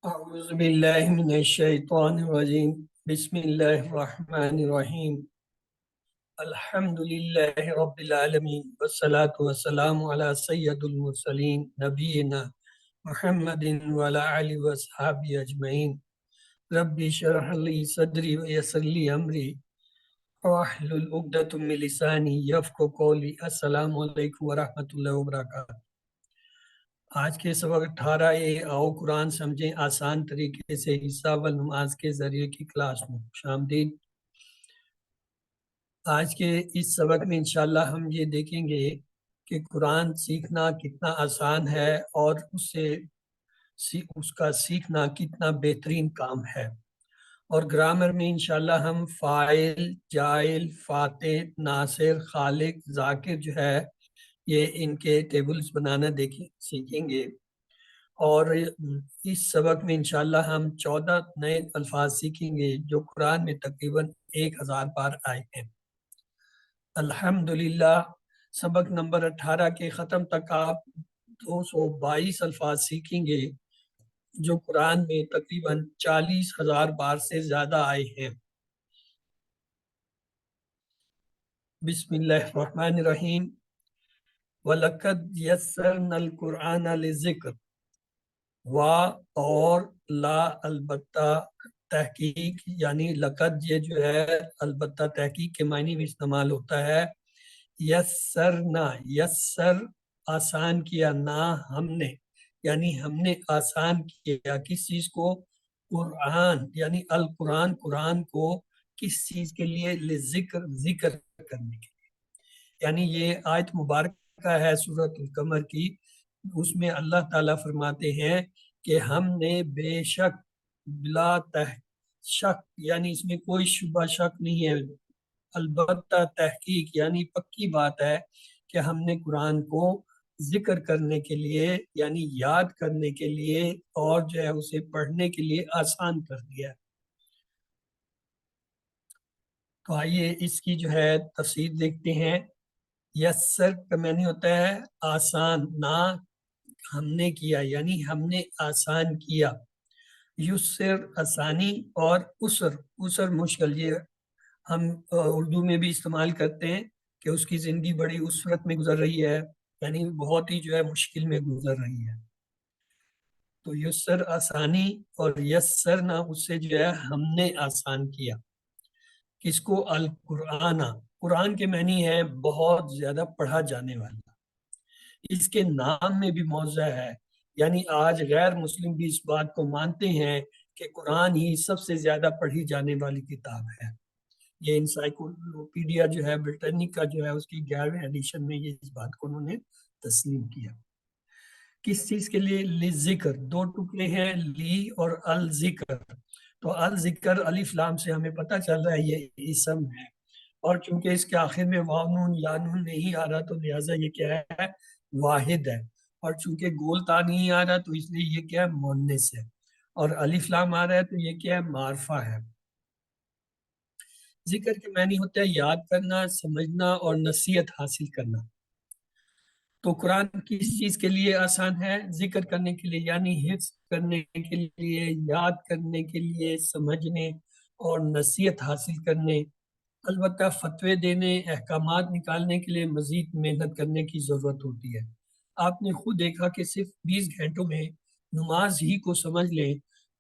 اعوذ باللہ من الشیطان الرجیم بسم اللہ الرحمن الرحیم الحمد للہ رب العالمین والصلاة والسلام علی سید المرسلین نبینا محمد وعلی آلہ وصحبہ اجمعین رب اشرح لی صدری ویسر لی امری واحلل عقدۃ من لسانی یفقہوا قولی۔ السلام علیکم ورحمۃ اللہ وبرکاتہ۔ آج کے سبق 18 آؤ قرآن سمجھیں آسان طریقے سے حصہ و نماز کے ذریعے کی کلاس میں خوش آمدید۔ آج کے اس سبق میں انشاءاللہ ہم یہ دیکھیں گے کہ قرآن سیکھنا کتنا آسان ہے اور اس کا سیکھنا کتنا بہترین کام ہے۔ اور گرامر میں انشاءاللہ ہم فاعل، جاعل، فاتح، ناصر، خالق، ذاکر جو ہے یہ ان کے ٹیبلز بنانا سیکھیں گے۔ اور اس سبق میں انشاءاللہ ہم 14 نئے الفاظ سیکھیں گے جو قرآن میں تقریباً 1000 بار آئے ہیں۔ الحمدللہ سبق نمبر 18 کے ختم تک آپ 222 الفاظ سیکھیں گے جو قرآن میں تقریباً 40,000 بار سے زیادہ آئے ہیں۔ بسم اللہ الرحمن الرحیم۔ وَلَقَدْ يَسَّرْنَا الْقُرْآنَ لِلذِّكْرِ، وا اور لا البتہ تحقیق، یعنی لقد یہ جو ہے البتہ تحقیق کے معنی میں استعمال ہوتا ہے۔ یسرنا، یسر آسان کیا، نہ ہم نے، یعنی ہم نے آسان کیا کس چیز کو؟ قرآن، یعنی القرآن، قرآن کو کس چیز کے لیے؟ لذکر، ذکر کرنے کے لیے۔ یعنی یہ آیت مبارکہ ہے سورۃ القمر کی، اس میں اللہ تعالیٰ فرماتے ہیں کہ ہم نے بے شک، بلا شک یعنی اس میں کوئی شبہ شک نہیں ہے، البتہ تحقیق یعنی پکی بات ہے کہ ہم نے قرآن کو ذکر کرنے کے لیے، یعنی یاد کرنے کے لیے اور جو ہے اسے پڑھنے کے لیے آسان کر دیا ہے۔ تو آئیے اس کی جو ہے تفسیر دیکھتے ہیں۔ یسر کا معنی ہوتا ہے آسان، نہ ہم نے کیا، یعنی ہم نے آسان کیا۔ یسر آسانی، اور اسر، اسر مشکل، یہ ہم اردو میں بھی استعمال کرتے ہیں کہ اس کی زندگی بڑی اسرت میں گزر رہی ہے، یعنی بہت ہی جو ہے مشکل میں گزر رہی ہے۔ تو یسر آسانی، اور یسرنا اس سے جو ہے ہم نے آسان کیا۔ کس کو؟ القرآن، قرآن کے معنی ہے بہت زیادہ پڑھا جانے والا۔ اس کے نام میں بھی موضع ہے، یعنی آج غیر مسلم بھی اس بات کو مانتے ہیں کہ قرآن ہی سب سے زیادہ پڑھی جانے والی کتاب ہے۔ یہ انسائکلوپیڈیا جو ہے برٹانیکا جو ہے اس کی 11ویں ایڈیشن میں یہ اس بات کو انہوں نے تسلیم کیا۔ کس چیز کے لیے؟ لذکر، دو ٹکڑے ہیں، لی اور الذکر۔ تو الذکر الف لام سے ہمیں پتہ چل رہا ہے یہ اسم ہے، اور چونکہ اس کے آخر میں واو نون یا نون نہیں آ رہا تو لہٰذا یہ کیا ہے؟ واحد ہے، اور چونکہ گول تا نہیں آ رہا تو اس لیے یہ کیا ہے؟ مؤنث ہے، اور الف لام آ رہا ہے تو یہ کیا ہے؟ معرفہ ہے۔ ذکر کے معنی ہوتا ہے یاد کرنا، سمجھنا اور نصیحت حاصل کرنا۔ تو قرآن کس چیز کے لیے آسان ہے؟ ذکر کرنے کے لیے، یعنی حفظ کرنے کے لیے، یاد کرنے کے لیے، سمجھنے اور نصیحت حاصل کرنے۔ البتہ فتوے دینے، احکامات نکالنے کے لیے مزید محنت کرنے کی ضرورت ہوتی ہے۔ آپ نے خود دیکھا کہ صرف 20 گھنٹوں میں نماز ہی کو سمجھ لیں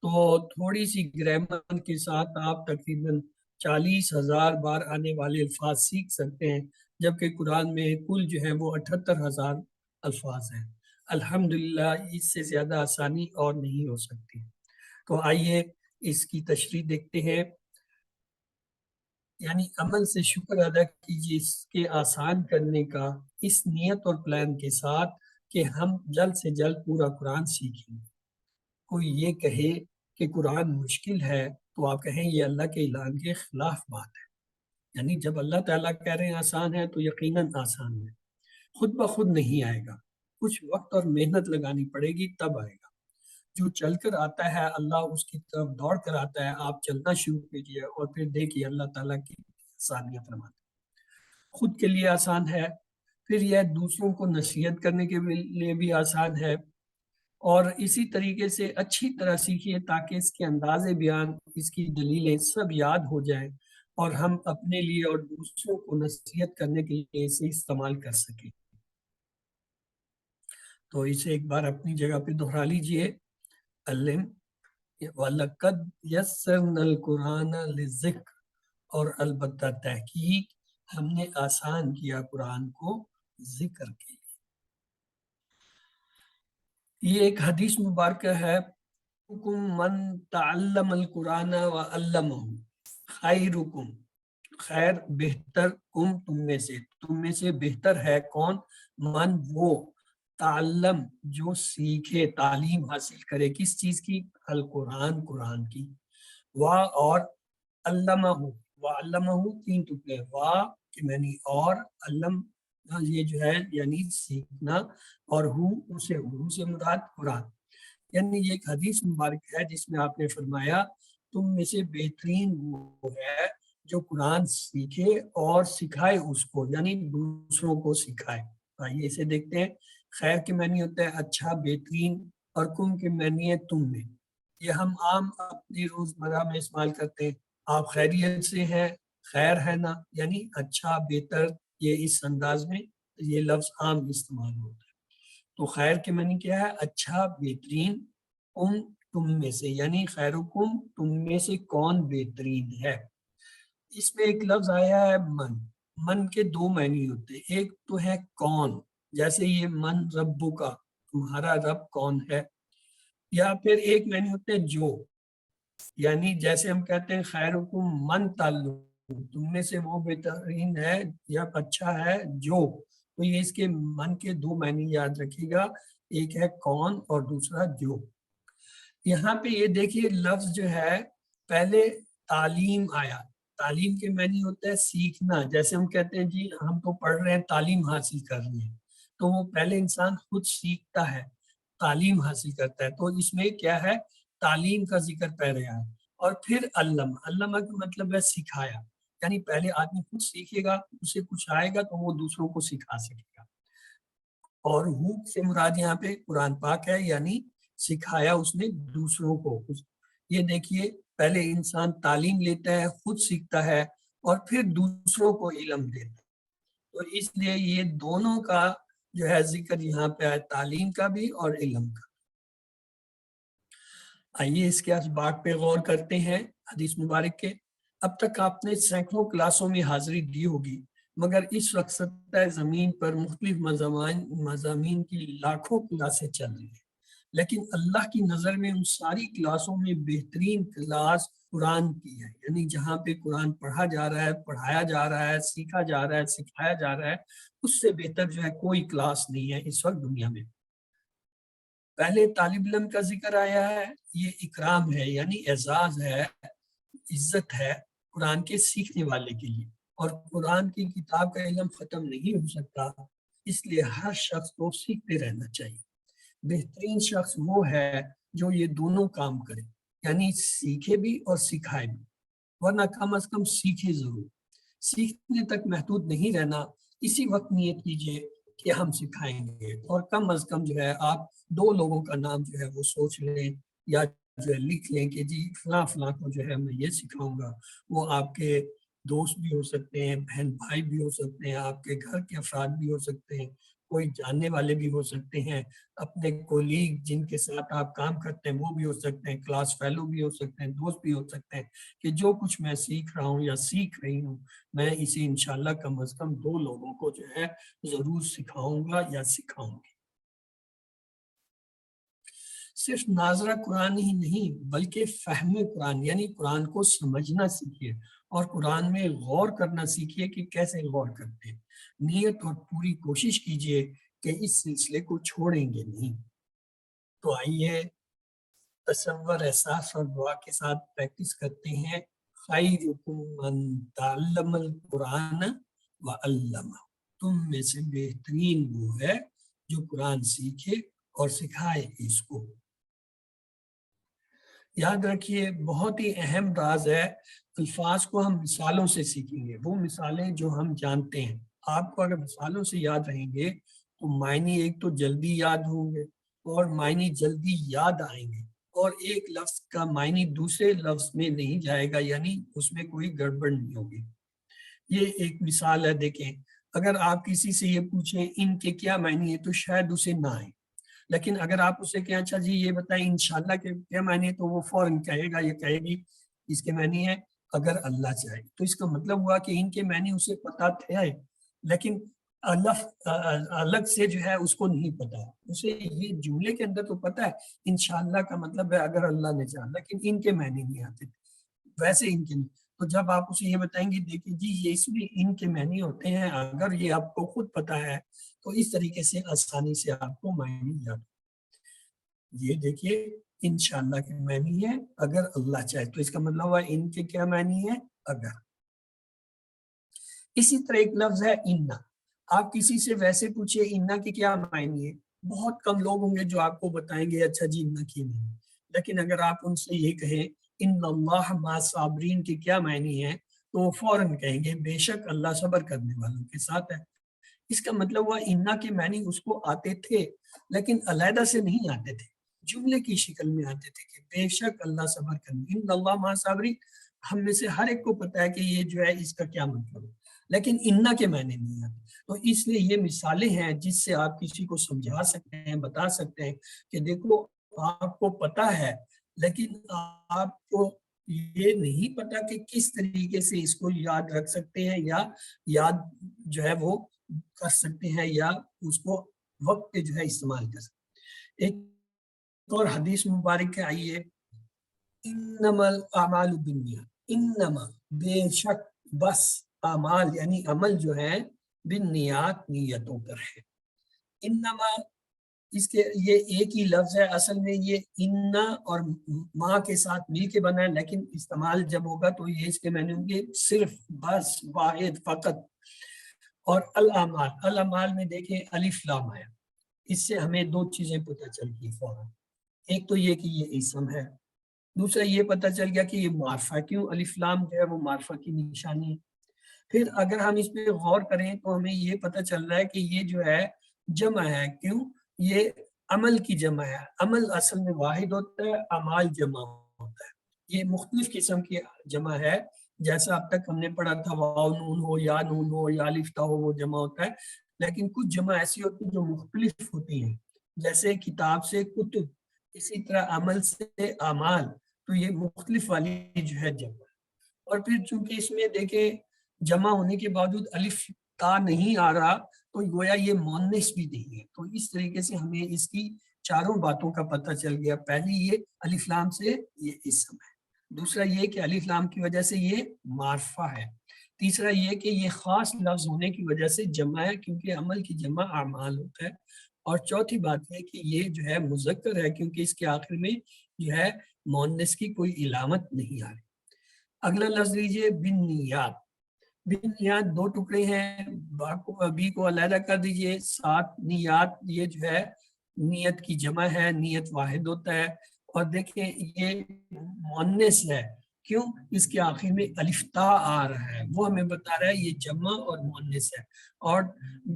تو تھوڑی سی گرامر کے ساتھ آپ تقریباً 40,000 بار آنے والے الفاظ سیکھ سکتے ہیں، جبکہ قرآن میں کل جو ہے وہ 78,000 الفاظ ہیں۔ الحمدللہ اس سے زیادہ آسانی اور نہیں ہو سکتی۔ تو آئیے اس کی تشریح دیکھتے ہیں۔ یعنی عمل سے شکر ادا کیجیے اس کے آسان کرنے کا، اس نیت اور پلان کے ساتھ کہ ہم جلد سے جلد پورا قرآن سیکھیں۔ کوئی یہ کہے کہ قرآن مشکل ہے تو آپ کہیں یہ اللہ کے اعلان کے خلاف بات ہے، یعنی جب اللہ تعالیٰ کہہ رہے ہیں آسان ہے تو یقیناً آسان ہے، خود بخود نہیں آئے گا، کچھ وقت اور محنت لگانی پڑے گی تب آئے گا۔ جو چل کر آتا ہے اللہ اس کی طرف دوڑ کر آتا ہے، آپ چلنا شروع کیجیے اور پھر دیکھیے اللہ تعالیٰ کی آسانیاں فرماتے ہیں۔ خود کے لیے آسان ہے، پھر یہ دوسروں کو نصیحت کرنے کے لیے بھی آسان ہے، اور اسی طریقے سے اچھی طرح سیکھیے تاکہ اس کے انداز بیان، اس کی دلیلیں سب یاد ہو جائیں اور ہم اپنے لیے اور دوسروں کو نصیحت کرنے کے لیے اسے استعمال کر سکیں۔ تو اسے ایک بار اپنی جگہ پہ دہرا لیجئے۔ علم وَلَقَدْ يَسَّرْنَا الْقُرْآنَ لِلذِّكْرِ، اور البتہ تحقیق ہم نے آسان کیا قرآن کو ذکر کے لیے۔ یہ ایک حدیث مبارکہ ہے، حکم من تعلم القرآن وعلمہ خیرکم، خیر بہتر، تم میں سے بہتر ہے کون؟ من وہ، تعلم جو سیکھے، تعلیم حاصل کرے، کس چیز کی؟ القرآن، قرآن کی، وا اور علمہ، وعلمہ تین ٹکڑے، وا کہ معنی اور، علم یہ جو ہے یعنی سیکھنا، اور ہو سے مراد قرآن۔ یعنی یہ ایک حدیث مبارک ہے جس میں آپ نے فرمایا تم میں سے بہترین وہ ہے جو قرآن سیکھے اور سکھائے اس کو، یعنی دوسروں کو سکھائے۔ آئیے اسے دیکھتے ہیں۔ خیر کے معنی ہوتا ہے اچھا، بہترین، اور کم کے معنی ہے تم میں۔ یہ ہم عام اپنی روزمرہ میں استعمال کرتے ہیں، آپ خیریت سے ہیں، خیر ہے نا، یعنی اچھا، بہتر، یہ اس انداز میں یہ لفظ عام استعمال ہوتا ہے۔ تو خیر کے معنی کیا ہے؟ اچھا، بہترین، تم میں سے، یعنی خیرکم، تم میں سے کون بہترین ہے۔ اس میں ایک لفظ آیا ہے من کے دو معنی ہوتے ہیں، ایک تو ہے کون، جیسے یہ من ربو کا، تمہارا رب کون ہے، یا پھر ایک معنی ہوتے ہیں جو، یعنی جیسے ہم کہتے ہیں خیرکم من تعلم، تم میں سے وہ بہترین ہے یا اچھا ہے جو، تو یہ اس کے من کے دو معنی یاد رکھیے گا، ایک ہے کون اور دوسرا جو۔ یہاں پہ یہ دیکھیے لفظ جو ہے پہلے تعلیم آیا، تعلیم کے معنی ہوتا ہے سیکھنا، جیسے ہم کہتے ہیں جی ہم تو پڑھ رہے ہیں، تعلیم حاصل کر رہے ہیں، تو وہ پہلے انسان خود سیکھتا ہے، تعلیم حاصل کرتا ہے، تو اس میں کیا ہے؟ تعلیم کا ذکر پہلے آیا، اور پھر علمہ کا مطلب ہے سکھایا، یعنی پہلے آدمی خود سیکھے گا، اسے کچھ آئے گا تو وہ دوسروں کو سکھا سکے گا، اور ہو سے مراد یہاں پہ قرآن پاک ہے، یعنی سکھایا اس نے دوسروں کو۔ یہ دیکھیے پہلے انسان تعلیم لیتا ہے، خود سیکھتا ہے، اور پھر دوسروں کو علم دیتا ہے، تو اس لیے یہ دونوں کا جو ہے ذکر یہاں پہ ہے، تعلیم کا بھی اور علم کا۔ آئیے اس کے اسباق پہ غور کرتے ہیں حدیث مبارک کے۔ اب تک آپ نے سینکڑوں کلاسوں میں حاضری دی ہوگی، مگر اس وقت سطح زمین پر مختلف مضامین کی لاکھوں کلاسیں چل رہی ہیں، لیکن اللہ کی نظر میں ان ساری کلاسوں میں بہترین کلاس قرآن کی ہے، یعنی جہاں پہ قرآن پڑھا جا رہا ہے، پڑھایا جا رہا ہے، سیکھا جا رہا ہے، سکھایا جا رہا ہے، اس سے بہتر جو ہے کوئی کلاس نہیں ہے اس وقت دنیا میں۔ پہلے طالب علم کا ذکر آیا ہے، یہ اکرام ہے، یعنی اعزاز ہے، عزت ہے قرآن کے سیکھنے والے کے لیے، اور قرآن کی کتاب کا علم ختم نہیں ہو سکتا، اس لیے ہر شخص کو سیکھتے رہنا چاہیے۔ بہترین شخص وہ ہے جو یہ دونوں کام کرے، یعنی سیکھے بھی اور سکھائے بھی، ورنہ کم از کم سیکھے ضرور، سیکھنے تک محدود نہیں رہنا، اسی وقت نیت کیجئے کہ ہم سکھائیں گے، اور کم از کم جو ہے آپ 2 لوگوں کا نام جو ہے وہ سوچ لیں یا جو ہے لکھ لیں کہ جی فلاں فلاں کو جو ہے میں یہ سکھاؤں گا۔ وہ آپ کے دوست بھی ہو سکتے ہیں، بہن بھائی بھی ہو سکتے ہیں، آپ کے گھر کے افراد بھی ہو سکتے ہیں، کوئی جاننے والے بھی ہو سکتے ہیں، اپنے کولیگ جن کے ساتھ آپ کام کرتے ہیں وہ بھی ہو سکتے ہیں، کلاس فیلو بھی ہو سکتے ہیں، دوست بھی ہو سکتے ہیں، کہ جو کچھ میں سیکھ رہا ہوں یا سیکھ رہی ہوں میں اسے انشاءاللہ کم از کم 2 لوگوں کو جو ہے ضرور سکھاؤں گا یا سکھاؤں گی۔ صرف ناظرہ قرآن ہی نہیں بلکہ فہم قرآن، یعنی قرآن کو سمجھنا سیکھیے اور قرآن میں غور کرنا سیکھیے کہ کیسے غور کرتے ہیں۔ نیت اور پوری کوشش کیجئے کہ اس سلسلے کو چھوڑیں گے نہیں۔ تو آئیے تصور، احساس اور دعا کے ساتھ پریکٹس کرتے ہیں۔ خیرکم من تعلم القرآن وعلمہ، تم میں سے بہترین وہ ہے جو قرآن سیکھے اور سکھائے اس کو۔ یاد رکھیے بہت ہی اہم راز ہے، الفاظ کو ہم مثالوں سے سیکھیں گے، وہ مثالیں جو ہم جانتے ہیں۔ آپ کو اگر مثالوں سے یاد رہیں گے تو معنی ایک تو جلدی یاد ہوں گے، اور معنی جلدی یاد آئیں گے، اور ایک لفظ کا معنی دوسرے لفظ میں نہیں جائے گا، یعنی اس میں کوئی گڑبڑ نہیں ہوگی۔ یہ ایک مثال ہے، دیکھیں اگر آپ کسی سے یہ پوچھیں ان کے کیا معنی ہے تو شاید اسے نہ آئے، لیکن اگر آپ اسے کہیں اچھا جی یہ بتائیں انشاءاللہ کے کیا معنی ہے، تو وہ فوراً کہے گا، یہ کہے گی اس کے معنی ہے اگر اللہ چاہے۔ تو اس کا مطلب ہوا کہ ان کے معنی اسے پتا تھے، لیکن الگ سے جو ہے اس کو نہیں پتا، اسے یہ جملے کے اندر تو پتا ہے انشاءاللہ کا مطلب ہے اگر اللہ نے چاہا، لیکن ان کے معنی نہیں آتے تھے، ویسے ان کے نہیں۔ تو جب آپ اسے یہ بتائیں گے دیکھیں جی یہ اس میں ان کے معنی ہوتے ہیں، اگر یہ آپ کو خود پتا ہے تو اس طریقے سے آسانی سے آپ کو معنی یاد۔ یہ دیکھیے انشاءاللہ کے معنی ہے اگر اللہ چاہے، تو اس کا مطلب ہوا ان کے کیا معنی ہے اگر۔ اسی طرح ایک لفظ ہے انا، آپ کسی سے ویسے پوچھئے انا کی کیا معنی ہے، بہت کم لوگ ہوں گے جو آپ کو بتائیں گے اچھا جی انا کی معنی، لیکن اگر آپ ان سے یہ کہیں ان اللہ مع صابرین کے کیا معنی ہے تو وہ فوراً کہیں گے بے شک اللہ صبر کرنے والوں کے ساتھ ہے۔ اس کا مطلب ہوا انا کے معنی اس کو آتے تھے، لیکن علیحدہ سے نہیں آتے تھے، جملے کی شکل میں آتے تھے کہ بے شک اللہ صبر کرنے، ان اللہ مع صابرین ہم میں سے ہر ایک کو پتا ہے کہ یہ جو ہے اس کا کیا مطلب ہے، لیکن انا کے معنی نہیں آتے۔ تو اس لیے یہ مثالیں ہیں جس سے آپ کسی کو سمجھا سکتے ہیں، بتا سکتے ہیں کہ دیکھو آپ کو پتا ہے لیکن آپ کو یہ نہیں پتا کہ کس طریقے سے اس کو یاد رکھ سکتے ہیں یا یاد جو ہے وہ کر سکتے ہیں یا اس کو وقت پہ جو ہے استعمال کر سکتے ہیں۔ ایک اور حدیث مبارک آئی ہے انما الاعمال بالنیات، انما بے شک بس اعمال یعنی عمل جو ہے بالنیات نیتوں پر ہے۔ انما اس کے یہ ایک ہی لفظ ہے، اصل میں یہ انا اور ماں کے ساتھ مل کے بنا ہے، لیکن استعمال جب ہوگا تو یہ اس کے معنی ہوں گے صرف، بس، واحد، فقط۔ اور الاعمال، الاعمال میں دیکھیں الف لام ہے، اس سے ہمیں دو چیزیں پتہ چل گئی فوراً، ایک تو یہ کہ یہ اسم ہے، دوسرا یہ پتہ چل گیا کہ یہ معرفہ، کیوں الف لام جو ہے وہ معرفہ کی نشانی ہے۔ پھر اگر ہم اس پہ غور کریں تو ہمیں یہ پتہ چل رہا ہے کہ یہ جو ہے جمع ہے، کیوں؟ یہ عمل کی جمع ہے، عمل اصل میں واحد ہوتا ہے، اعمال جمع ہوتا ہے، یہ مختلف قسم کی جمع ہے، جیسا اب تک ہم نے پڑھا تھا واو نون ہو یا نون ہو یا الف تا ہو وہ جمع ہوتا ہے، لیکن کچھ جمع ایسی ہوتی ہیں جو مختلف ہوتی ہیں، جیسے کتاب سے کتب، اسی طرح عمل سے اعمال، تو یہ مختلف والی جو ہے جمع۔ اور پھر چونکہ اس میں دیکھیں جمع ہونے کے باوجود الف تا نہیں آ رہا تو گویا یہ مؤنث بھی نہیں ہے، تو اس طریقے سے ہمیں اس کی چاروں باتوں کا پتہ چل گیا۔ پہلی یہ الف لام سے یہ اسم ہے، دوسرا یہ کہ الف لام کی وجہ سے یہ معرفہ ہے، تیسرا یہ کہ یہ خاص لفظ ہونے کی وجہ سے جمع ہے کیونکہ عمل کی جمع اعمال ہوتا ہے، اور چوتھی بات ہے کہ یہ جو ہے مذکر ہے کیونکہ اس کے آخر میں جو ہے مؤنث کی کوئی علامت نہیں آ رہی۔ اگلا لفظ لیجیے بن نیات، بن نیات دو ٹکڑے ہیں، بی کو علیحدہ کر دیجئے، ساتھ نیات یہ جو ہے نیت کی جمع ہے، نیت واحد ہوتا ہے، اور دیکھیں یہ مؤنث ہے، کیوں؟ اس کے آخر میں الف تا آ رہا ہے، وہ ہمیں بتا رہا ہے یہ جمع اور مؤنث ہے، اور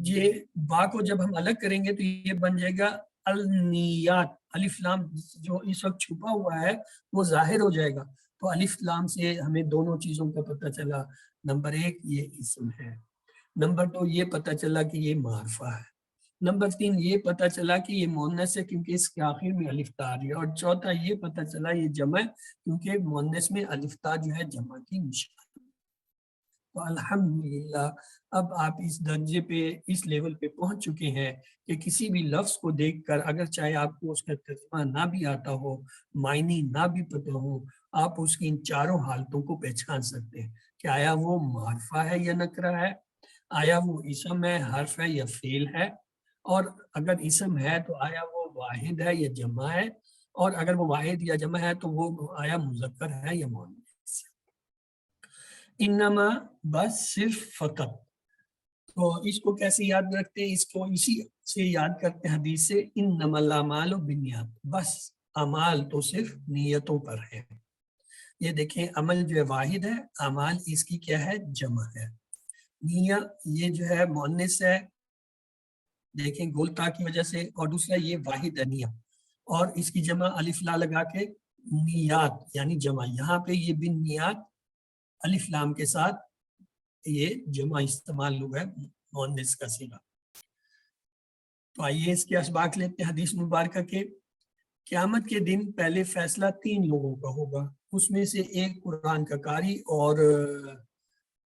یہ با کو جب ہم الگ کریں گے تو یہ بن جائے گا النیات، الف لام جو اس وقت چھپا ہوا ہے وہ ظاہر ہو جائے گا، تو الف لام سے ہمیں دونوں چیزوں کا پتہ چلا، نمبر ایک یہ اسم ہے، نمبر دو یہ پتہ چلا کہ یہ معرفہ ہے، نمبر تین یہ پتہ چلا کہ یہ مؤنث ہے کیونکہ اس کے آخر میں الف تا آ رہی ہے، اور چوتھا یہ پتہ چلا یہ جمع ہے کیونکہ مؤنث میں الف تا جو ہے جمع کی نشانی۔ تو الحمدللہ اب آپ اس درجے پہ، اس لیول پہ پہنچ چکے ہیں کہ کسی بھی لفظ کو دیکھ کر اگر چاہے آپ کو اس کا ترجمہ نہ بھی آتا ہو، معنی نہ بھی پتہ ہو، آپ اس کی ان چاروں حالتوں کو پہچان سکتے ہیں کہ آیا وہ معرفہ ہے یا نکرہ ہے، آیا وہ اسم ہے، حرف ہے یا فعل ہے، اور اگر اسم ہے تو آیا وہ واحد ہے یا جمع ہے، اور اگر وہ واحد یا جمع ہے تو وہ آیا مذکر ہے یا مؤنث۔ انما بس صرف فقط، تو اس کو کیسے یاد رکھتے ہیں؟ اس کو اسی سے یاد کرتے ہیں حدیث سے انما الاعمال بالنیات، بس اعمال تو صرف نیتوں پر ہے۔ یہ دیکھیں عمل جو ہے واحد ہے، اعمال اس کی کیا ہے؟ جمع ہے۔ نیت یہ جو ہے مؤنث ہے، دیکھیں گول تا کی وجہ سے، اور دوسرا یہ واحد انیہ، اور اس کی جمع الف لا لگا کے نیات یعنی جمع، یہاں پہ یہ بن نیات الف لام کے ساتھ یہ جمع استعمال ہوا ہے مؤنث کا صیغہ۔ تو آئیے اس کے اسباق لیتے ہیں حدیث مبارکہ کے۔ قیامت کے دن پہلے فیصلہ 3 لوگوں کا ہوگا، اس میں سے ایک قرآن کا قاری اور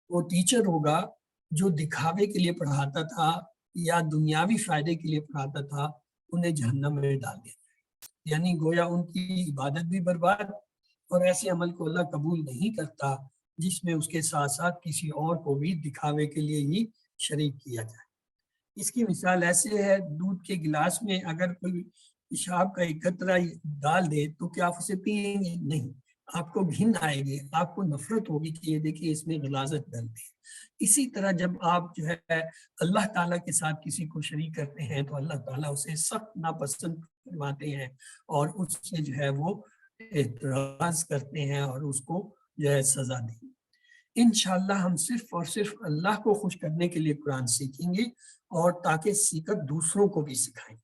وہ ٹیچر ہوگا جو دکھاوے کے لیے پڑھاتا تھا یا دنیاوی فائدے کے لیے پڑھاتا تھا، انہیں جہنم میں ڈال دیا، یعنی گویا ان کی عبادت بھی برباد، اور ایسے عمل کو اللہ قبول نہیں کرتا جس میں اس کے ساتھ ساتھ کسی اور کو بھی دکھاوے کے لیے ہی شریک کیا جائے۔ اس کی مثال ایسے ہے، دودھ کے گلاس میں اگر کوئی پیشاب کا ایک قطرہ ڈال دے تو کیا آپ اسے پیئیں گے؟ نہیں، آپ کو گھن آئے گی، آپ کو نفرت ہوگی کہ یہ دیکھیے اس میں غلاظت ڈلتی ہے۔ اسی طرح جب آپ جو ہے اللہ تعالیٰ کے ساتھ کسی کو شریک کرتے ہیں تو اللہ تعالیٰ اسے سخت ناپسند فرماتے ہیں اور اس سے جو ہے وہ اعتراض کرتے ہیں اور اس کو جو ہے سزا دیں۔ انشاءاللہ ہم صرف اور صرف اللہ کو خوش کرنے کے لیے قرآن سیکھیں گے، اور تاکہ سیکھ کر دوسروں کو بھی سکھائیں۔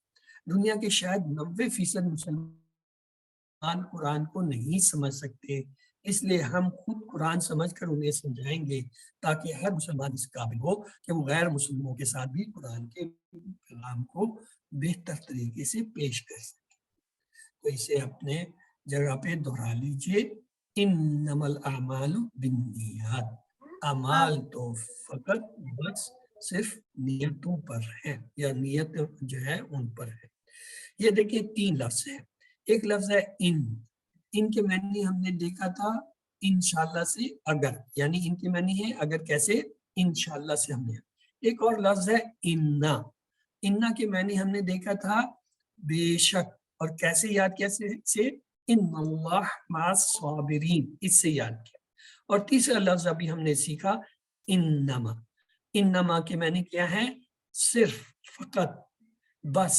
دنیا کے شاید 90% مسلمان قرآن کو نہیں سمجھ سکتے، اس لیے ہم خود قرآن سمجھ کر انہیں سمجھائیں گے تاکہ ہر مسلمان اس قابل ہو کہ وہ غیر مسلموں کے ساتھ بھی قرآن کے کلام کو بہتر طریقے سے پیش کر سکے۔ تو اسے اپنے جگہ پہ دہرا لیجئے، انما الاعمال بالنیات، اعمال تو فقط بس صرف نیتوں پر ہے، یا نیت جو ہے ان پر ہے۔ یہ دیکھیں 3 لفظ ہیں، ایک لفظ ہے ان کے معنی ہم نے دیکھا تھا انشاءاللہ سے اگر، یعنی ان کے معنی ہے اگر، کیسے؟ انشاءاللہ سے ہم نے۔ ایک اور لفظ ہے انا کے معنی ہم نے دیکھا تھا بے شک، اور کیسے یاد کیا سے؟ ان اللہ مع الصابرین، اس سے یاد کیا۔ اور تیسرا لفظ ابھی ہم نے سیکھا انما کے معنی کیا ہے؟ صرف، فقط، بس۔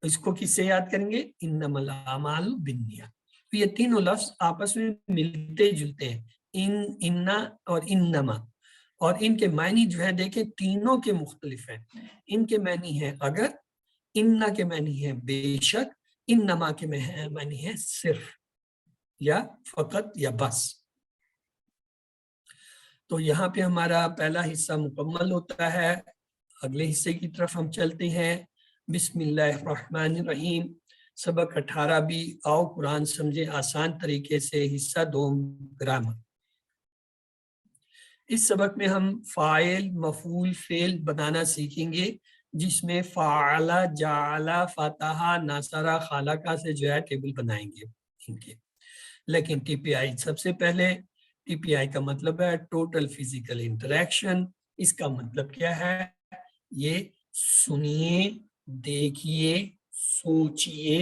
اس کو کس سے یاد کریں گے؟ انما الاعمال بالنیات۔ تو یہ تینوں لفظ آپس میں ملتے جلتے ہیں، انا اور انما، اور ان کے معنی جو ہے دیکھیں تینوں کے مختلف ہیں۔ ان کے معنی ہے اگر، انا کے معنی ہے بے شک، انما کے معنی ہے صرف یا فقط یا بس۔ تو یہاں پہ ہمارا پہلا حصہ مکمل ہوتا ہے، اگلے حصے کی طرف ہم چلتے ہیں۔ بسم اللہ الرحمن الرحیم، سبق 18 بھی آؤ قرآن سمجھے آسان طریقے سے، حصہ 2 گرامر۔ اس سبق میں ہم فاعل، مفعول، فعل بنانا سیکھیں گے، جس میں فعل، جعل، فتح، نصر، خلق سے جو ہے ٹیبل بنائیں گے ان کے۔ لیکن ٹی پی آئی سب سے پہلے، ٹی پی آئی کا مطلب ہے ٹوٹل فزیکل انٹریکشن۔ اس کا مطلب کیا ہے؟ یہ سنیے، دیکھیے، سوچئے،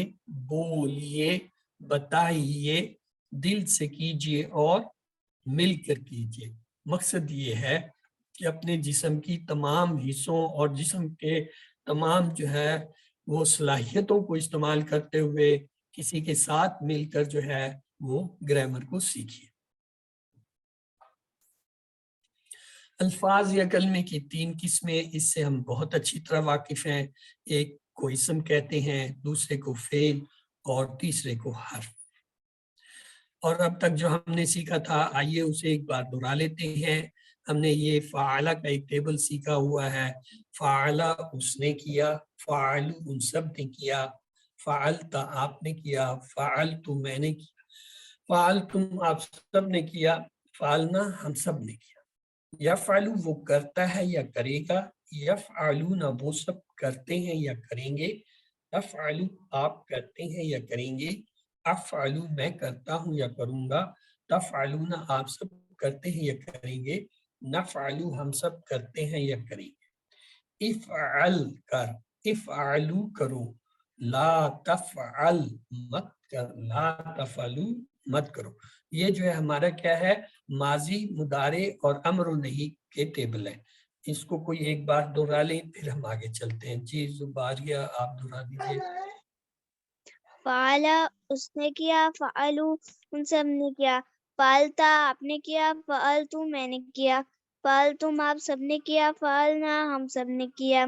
بولیے، بتائیے، دل سے کیجئے اور مل کر کیجئے۔ مقصد یہ ہے کہ اپنے جسم کی تمام حصوں اور جسم کے تمام جو ہے وہ صلاحیتوں کو استعمال کرتے ہوئے کسی کے ساتھ مل کر جو ہے وہ گرامر کو سیکھیے۔ الفاظ یا کلمے کی 3 قسمیں، اس سے ہم بہت اچھی طرح واقف ہیں۔ ایک کو اسم کہتے ہیں، دوسرے کو فعل، اور تیسرے کو حرف۔ اور اب تک جو ہم نے سیکھا تھا آئیے اسے ایک بار دہرا لیتے ہیں۔ ہم نے یہ فعلہ کا ایک ٹیبل سیکھا ہوا ہے، فعلہ اس نے کیا، فعلو ان سب نے کیا، فعلتا آپ نے کیا، فعلتو میں نے کیا، فعلتم آپ سب نے کیا، فعلنا ہم سب نے کیا۔ یفعلو وہ کرتا ہے یا کرے گا، یفعلون وہ سب کرتے ہیں یا کریں گے، افعلو آپ کرتے ہیں یا کریں گے، افعلو میں کرتا ہوں یا کروں گا، تفعلون آپ سب کرتے ہیں یا کریں گے، نفعلو ہم سب کرتے ہیں یا کریں گے۔ افعل کر، افعلو کرو، لا تفعل مت کر، لا تفعلو مت کرو۔ یہ جو ہے ہمارا کیا ہے؟ ماضی، مضارع اور امر و نہی کے ٹیبل ہے۔ اس کو کوئی ایک بار دہرا لیں پھر ہم آگے چلتے ہیں۔ جی زباریہ آپ دہرا دیجیے۔ فعلا اس نے کیا، فعلو ان سب نے کیا، فعلتا آپ نے کیا، فعلتو میں نے کیا، فعلتم آپ سب نے کیا، فعلنا ہم سب نے کیا،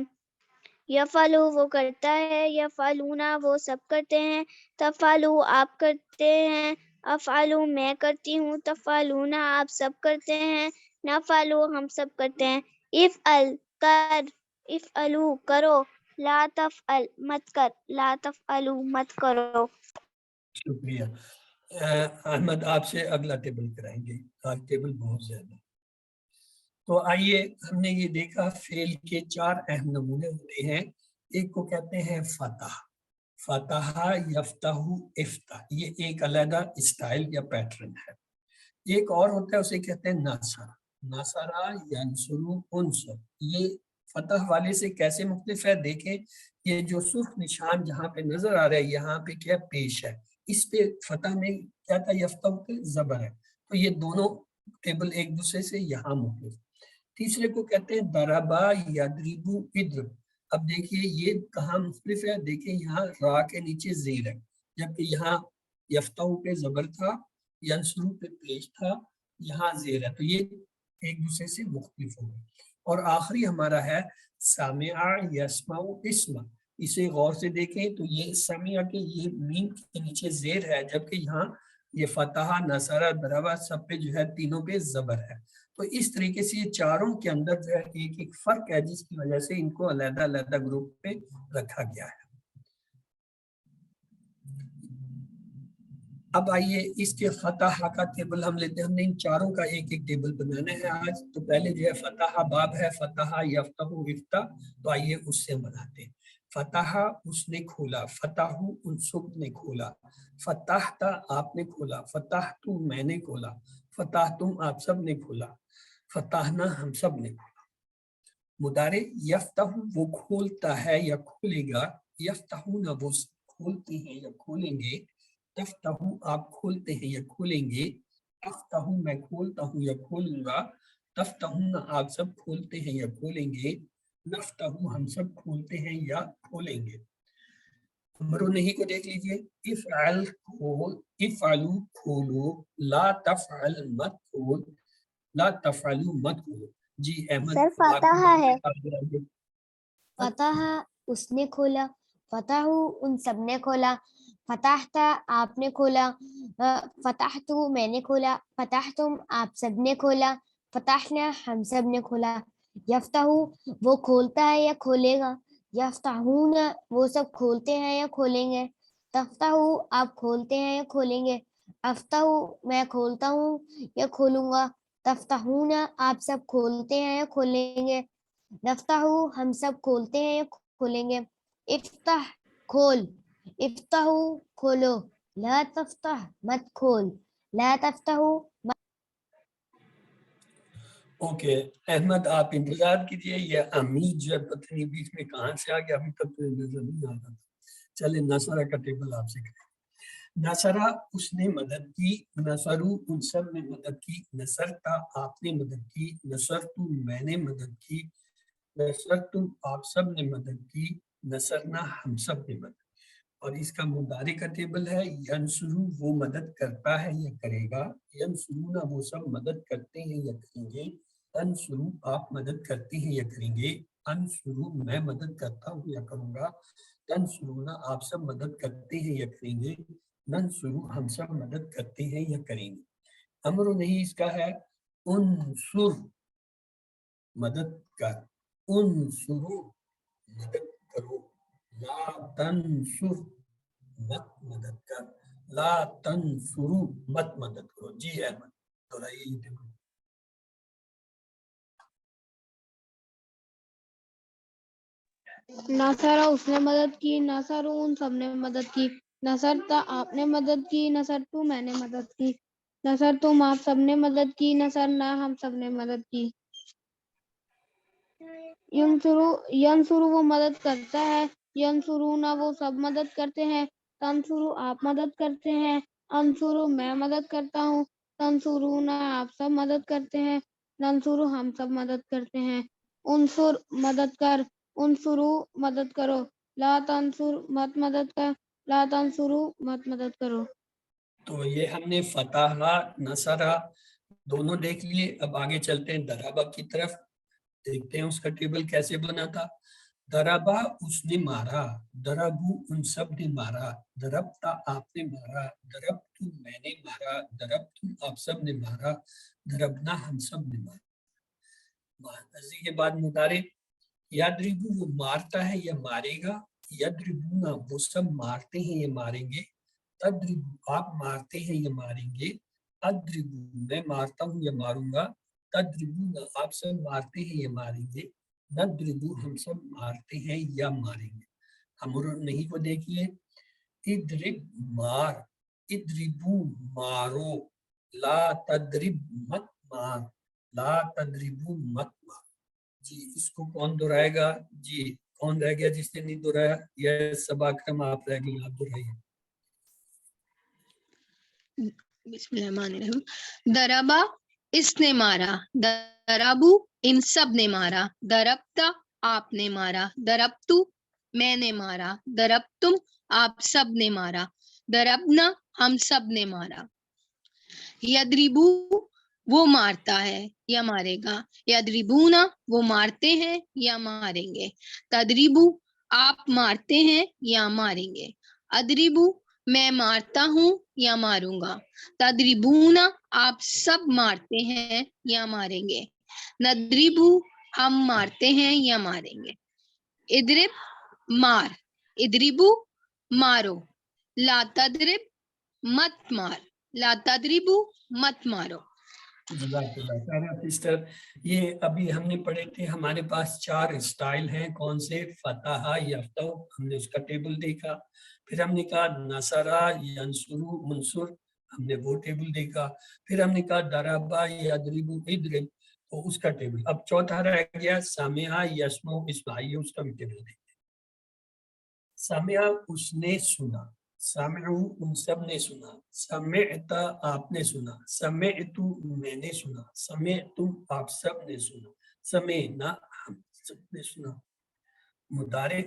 یفعلو وہ کرتا ہے، یفعلونا وہ سب کرتے ہیں، تفعلو آپ کرتے ہیں، افعلو میں کرتی ہوں، تفعلونا آپ سب کرتے ہیں، نفعلو ہم سب کرتے ہیں، افعل کر، افعلو کرو، لا تفعل مت کر، لا تفعلو مت کرو۔ شکریہ۔ احمد آپ سے اگلا ٹیبل کرائیں گے، آج ٹیبل بہت زیادہ۔ تو آئیے، ہم نے یہ دیکھا فعل کے 4 اہم نمونے ہوتے ہیں۔ ایک کو کہتے ہیں فتح، فتح، یفتح، افتح، یہ ایک علیحدہ اسٹائل یا پیٹرن ہے۔ ایک اور ہوتا ہے، اسے کہتے ہیں ناصر، ناصرہ، ینصر، انصر۔ یہ فتح والے سے کیسے مختلف ہے؟ دیکھیں یہ جو سرخ نشان جہاں پہ نظر آ رہا ہے، یہاں پہ کیا پیش ہے، اس پہ فتح میں کیا تھا، یفتح پہ زبر ہے، تو یہ دونوں ٹیبل ایک دوسرے سے یہاں مختلف۔ تیسرے کو کہتے ہیں دربا، یدربو، اضرب۔ اب دیکھیے یہ کہاں مختلف ہے، دیکھیں یہاں را کے نیچے زیر ہے، جبکہ یہاں یفتح پہ زبر تھا، ینصرو پہ پیش تھا، یہاں زیر ہے، تو یہ ایک دوسرے سے مختلف ہو گئے۔ اور آخری ہمارا ہے سامع، یسمع، اسمع۔ اسے غور سے دیکھیں تو یہ سامع کے یہ میم کے نیچے زیر ہے، جبکہ یہاں یہ فتح، نصرہ، ضربہ سب پہ جو ہے تینوں پہ زبر ہے۔ تو اس طریقے سے یہ چاروں کے اندر جو ہے ایک ایک فرق ہے، جس کی وجہ سے ان کو علیحدہ علیحدہ گروپ پہ رکھا گیا ہے۔ اب آئیے اس کے فتح کا ٹیبل ہم لیتے ہیں، ہم نے ان چاروں کا ایک ایک ٹیبل بنانا ہے آج۔ تو پہلے جو ہے فتح باب ہے، فتح، یفتح، افتح، تو آئیے اس سے بناتے ہیں۔ فتح اس نے کھولا، فتح ان سب نے کھولا، فتحت آپ نے کھولا، فتحت میں نے کھولا، فتحتم آپ سب نے کھولا، فتحنا ہم سب نے کھولا۔ مضارع یفتح وہ کھولتا ہے یا کھولے گا، یفتحون وہ کھولتے ہیں یا کھولیں گے، تفتح آپ کھولتے ہیں یا کھولیں گے، افتح میں کھولتا ہوں یا کھولوں گا، تفتحون آپ سب کھولتے ہیں یا کھولیں گے، نفتح ہم سب کھولتے ہیں یا کھولیں گے۔ امر نہیں کو دیکھ لیجئے، افعل کھول، افعلو کھولو، لا تفعل مت کھول، لا تفعلو مت کھولو۔ جی احمد سر آپ کی فاتحہ بات ہے، ہے، آپ بتائیے۔ فتح اس نے کھولا، فتح ان سب نے کھولا، فتحت آپ نے کھولا، فتحت میں نے کھولا، فتحتم آپ سب نے کھولا، فتحنا ہم سب نے کھولا۔ یفتح وہ کھولتا ہے یا کھولے گا، یفتحون وہ سب کھولتے ہیں یا کھولیں گے، تفتح آپ کھولتے ہیں یا کھولیں گے، افتح میں کھولتا ہوں یا کھولوں گا، تفتحون آپ سب کھولتے ہیں یا کھولیں گے، نفتح ہم سب کھولتے ہیں یا کھولیں گے، افتح کھول، افتح کھولو، لا تفتح مت کھول، لا تفتح اوکے احمد آپ انتظار کیجئے، یہ امید جو ہے پتہ نہیں بیچ میں کہاں سے آ گیا، ابھی تک تو نظر نہیں آ رہا تھا۔ چلے نصرہ کا ٹیبل آپ سے کریں۔ نصرہ اس نے مدد کی، نصرو ان سب نے مدد کی، نصرتا آپ نے مدد کی، نصرتو میں نے مدد کی، نصرتم آپ سب نے مدد کی، نصرنا ہم سب نے مدد کی۔ اور اس کا مضارع کا ٹیبل ہے ینصرو وہ مدد کرتا ہے یا کرے گا، ینصرون وہ سب مدد کرتے ہیں یا کریں گے، تنصرو آپ مدد کرتے ہیں یا کریں گے، انصرو میں مدد کرتا ہوں یا کروں گا، تنصرون آپ سب مدد کرتے ہیں یا کریں گے، ننصرو ہم سب مدد کرتے ہیں یا کریں گے۔ امر نہیں اس کا ہے انصر مدد کر، انصرو مدد کرو، لا تنصر مت مدد کر، لا تنصرو مت مدد کرو۔ جی احمد دہرائیے یہ ٹیبل۔ نصرہ اس نے مدد کی، نصرو ان سب نے مدد کی، نصرتا آپ نے مدد کی، نصرتو میں نے مدد کی، نصرتم آپ سب نے مدد کی، نصرنا ہم سب نے مدد کی۔ ینصرو وہ مدد کرتا ہے، ینصرونا وہ سب مدد کرتے ہیں، تنصرو آپ مدد کرتے ہیں، انصرو میں مدد کرتا ہوں، تنصرونا آپ سب مدد کرتے ہیں، ننصرو ہم سب مدد کرتے ہیں۔ انصر مدد کر، انصرو مدد کرو، لا تنصر مت مدد کر، لا تنصرو مت مدد کرو۔ تو یہ ہم نے فتح، نصرہ دونوں دیکھ لیے۔ اب آگے چلتے ہیں درابہ کی طرف، دیکھتے ہیں اس کا ٹیبل کیسے بنا تھا۔ دربا اس نے مارا, دربو ان سب نے مارا, دربتا آپ نے مارا, دربتو میں نے مارا, دربتم آپ سب نے مارا, دربنا ہم سب نے مارا. ماضی کے بعد مضارع, یدربو وہ مارتا ہے یا مارے گا, یدربونا وہ سب مارتے ہیں یا ماریں گے, تدربو آپ مارتے ہیں یا ماریں گے, ادربو میں مارتا ہوں یا ماروں گا, تدربونا آپ سب مارتے ہیں یا ماریں گے, ندربو ہم سب مارتے ہیں یا ماریں گے. امر نہیں کو دیکھیے, ادرب مار, ادربو مارو, لا تدرب مت مار, لا تدربو مت مار. جی اس کو کون دہرائے گا؟ جی کون رہ گیا جس نے نہیں دہرایا؟ یہ سب اکرم آپ رہ گئے, آپ دہرائیے. بسم اللہ الرحمن الرحیم. دربا اس نے مارا, دربو ان سب نے مارا, دربتا آپ نے مارا, دربتو میں نے مارا, دربتم آپ سب نے مارا, دربنا ہم سب نے مارا. یدربو وہ مارتا ہے یا مارے گا, یدربونا وہ مارتے ہیں یا ماریں گے, تدریبو آپ مارتے ہیں یا ماریں گے, ادریبو میں مارتا ہوں یا ماروں گا, تدریبونا آپ سب مارتے ہیں یا ماریں گے, ندریبو ہم مارتے ہیں یا ماریں گے. ادرب مار, ادریبو مارو, لا تدرب مت مار, لا تدریبو مت مارو. جزاک اللہ خیر سسٹر. یہ ابھی ہم نے پڑھے تھے, ہمارے پاس 4 اسٹائل ہیں. کون سے؟ فتح, یفتح, ہم نے اس کا ٹیبل دیکھا. پھر ہم نے کہا نصرہ, ینصرو, منصر, ہم نے وہ ٹیبل دیکھا. پھر ہم نے کہا دربا, یضرب, ادرب, تو اس کا ٹیبل. اب چوتھا رہ گیا سمع, یسمع, اسمع, یہ اس کا بھی ٹیبل دیکھتے ہیں. سمع اس نے سنا, سمعو ان سب نے سنا, سمعتا آپ نے سنا, سمعتو میں نے سنا, سمعتم آپ سب نے سنا, سمعنا ہم سب نے سنا. مضارع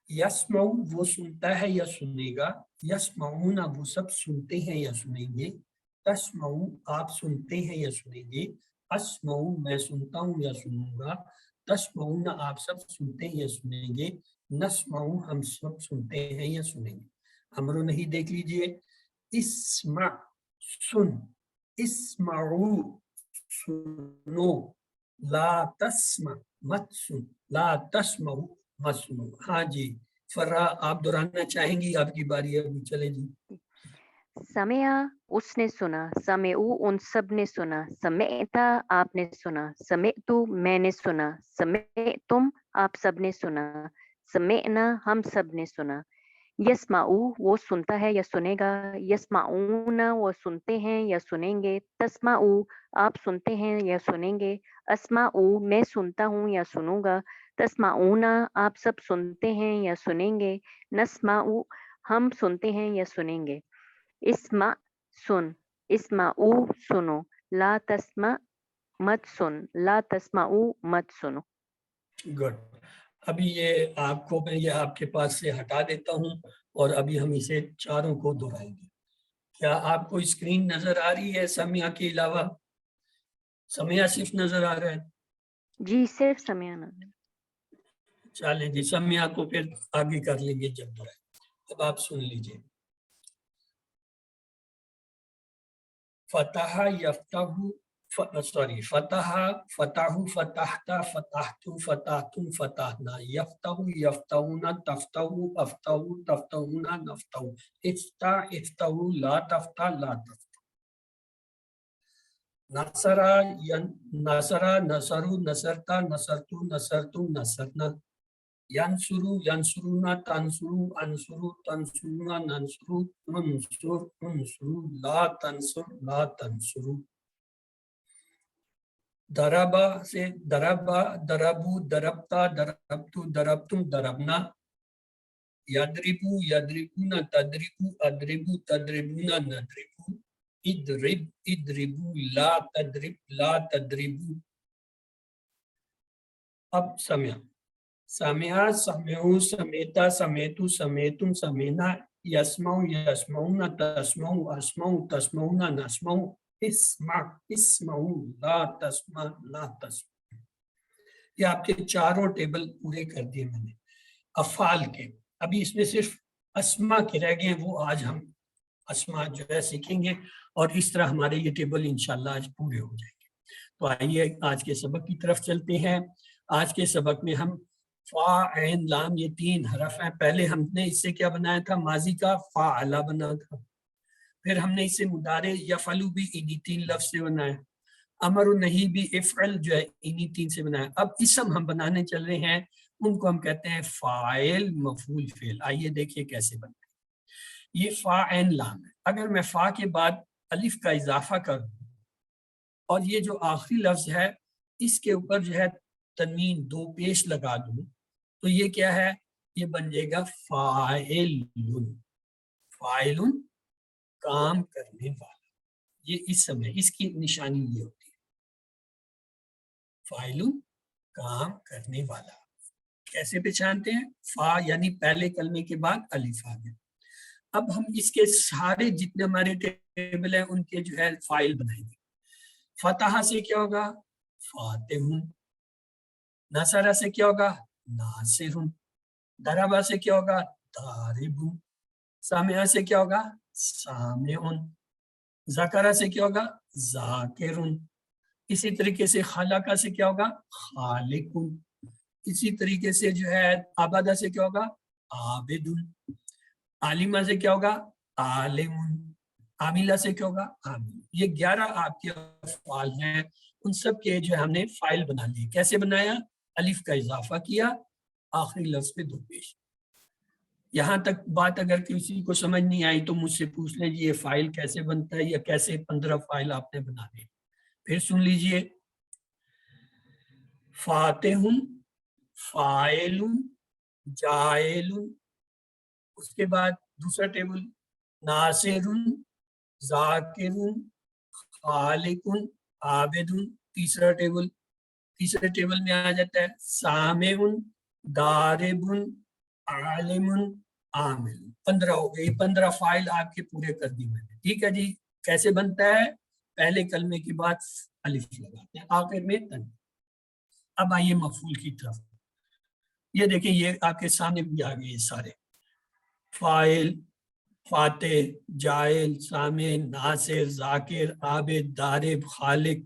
یسمع وہ سنتا ہے یا سنے گا, یسمعون وہ سب سنتے ہیں یا سنیں گے, تسمعو آپ سنتے ہیں یا سنیں گے, اسمعو میں سنتا ہوں یا سنوں گا, تسمعون آپ سب سنتے ہیں یا سنیں گے, نسمعو ہم سب سنتے ہیں یا سنیں گے. امرو نہیں دیکھ لیجئے, اسمع سن, اسمعو سنو, لا تسمع مت سن, لا تسمعو مت سنو. ہاں جی فرا آپ دہرانا چاہیں گی؟ آپ کی باری ہے ابھی, چلے جی. سمعا اس نے سنا, سمعو ان سب نے سنا, سمعتا آپ نے سنا, سمعتو میں نے سنا, سمعتم آپ سب نے سنا, سمعنا ہم سب نے سنا. یسمعو وہ سنتا ہے یا سنے گا, یسمعون وہ سنتے ہیں یا سنیں گے, تسمعو آپ سنتے ہیں یا سنیں گے, اسمعو میں سنتا ہوں یا سنوں گا, تسمعون آپ سب سنتے ہیں یا سنیں گے, نسمعو ہم سنتے ہیں یا سنیں گے. اسمع سن, اسمعو سنو, لا تسمع مت سن, لا تسمعو مت سنو. گڈ. ابھی یہ آپ کو میں یہ آپ کے پاس سے ہٹا دیتا ہوں اور ابھی ہم اسے چاروں کو دہرائیں گے. کیا آپ کو اسکرین نظر آ رہی ہے سمیع کے علاوہ؟ سمیع صرف نظر آ رہا ہے؟ جی صرف سمعا نظر. چلیں جی سمیع کو پھر آگے کر لیں گے جب دہرائیں. اب آپ سن لیجئے. فتح یفتح, فتح فتح, فتحتا فتحتم, فتحتم فتحنا, یفتح یفتحون, تفتح افتح, تفتحون نفتح, افتح افتح, لا تفتح لا تفتح. نصرہ نصرہ, نصرو نصرتا, نصرتو نصرتم نصرنا, ینصرو ینصرون, تنصرو انصرو, تنصرون ننصرو, انصر انصرو, لا تنصر لا تنصرو. دربا سے دربا, دربو, دربتا, دربتو, دربتم, دربنا, یدربو یدربون, تدربو ادربو, تدربون ندربو, ادرب ادربو, لا تدرب لا تدربو. اب سمع, سمع سمعو, سمعتا سمعتو, سمعتم سمعنا, یسمعو یسمعون, تسمعو اسمعو, تسمعون نسمعو, اسمع اسمعو, لا تسمع لا تسمع. یہ آپ کے چاروں ٹیبل پورے کر دیے میں نے. افعال کے. ابھی اس میں صرف اسما کے رہ گئے، وہ آج ہم اسما جو ہے سیکھیں گے، اور اس طرح ہمارے یہ ٹیبل انشاءاللہ آج پورے ہو جائیں گے. تو آئیے آج کے سبق کی طرف چلتے ہیں. آج کے سبق میں ہم فا عین لام یہ 3 حرف ہیں. پہلے ہم نے اس سے کیا بنایا تھا؟ ماضی کا فاعل بنا تھا. پھر ہم نے اسے مضارع یفعلو بھی انہی 3 لفظ سے بنایا. امر و نہی بھی افعل جو ہے انہی 3 سے بنایا. اب اسم ہم بنانے چل رہے ہیں، ان کو ہم کہتے ہیں فاعل مفعول فعل. آئیے دیکھیے کیسے بنتے ہیں. یہ فا عین لام ہے. اگر میں فا کے بعد الف کا اضافہ کر دوں اور یہ جو آخری لفظ ہے اس کے اوپر جو ہے تنوین 2 پیش لگا دوں تو یہ کیا ہے؟ یہ بن جائے گا فاعل. فاعل کام کرنے والا. یہ اسم ہے، اس کی نشانی یہ ہوتی ہے فاعل کام کرنے والا. کیسے پہچانتے ہیں؟ فا یعنی پہلے کلمے کے بعد الف آ گیا. اب ہم اس کے سارے جتنے ہمارے ٹیبل ہیں ان کے جو ہے فاعل بنائیں گے. فتح سے کیا ہوگا؟ فاتح. نصر سے کیا ہوگا؟ ناصر. ضرب سے کیا ہوگا؟ ضارب. سامع سے کیا ہوگا؟ سامع. ذکر سے کیا ہوگا؟ ذاکر. اسی طریقے سے خلق سے کیا ہوگا؟ خالق. اسی طریقے سے جو ہے عبادہ سے کیا ہوگا؟ عابد. عالمہ سے کیا ہوگا؟ عالم. عاملہ سے کیا ہوگا؟ عامل. یہ 11 آپ کے افعال ہیں، ان سب کے جو ہم نے فاعل بنا لیے. کیسے بنایا؟ الف کا اضافہ کیا، آخری لفظ پہ 2 پیش. یہاں تک بات اگر کسی کو سمجھ نہیں آئی تو مجھ سے پوچھ لیں جی یہ فاعل کیسے بنتا ہے، یا کیسے 15 فاعل آپ نے بنا دیے. پھر سن لیجئے. فاتح، فاعل، جاعل. اس کے بعد دوسرا ٹیبل ناصر، ذاکر، خالق، عابد. تیسرا ٹیبل، تیسرے ٹیبل میں آ جاتا ہے سامع، ضارب، عالم، عامل. 15 ہو گئے. 15 فاعل آپ کے پورے کر دی میں نے. ٹھیک ہے جی. کیسے بنتا ہے؟ پہلے کلمے کے بعد الف لگاتے ہیں، آخر میں تنوین. اب آئیے مفعول کی طرف. یہ دیکھیں یہ آپ کے سامنے بھی آ گئے سارے. فاعل، فاتح، جاعل، سامع، ناصر، ذاکر، عابد، ضارب، خالق.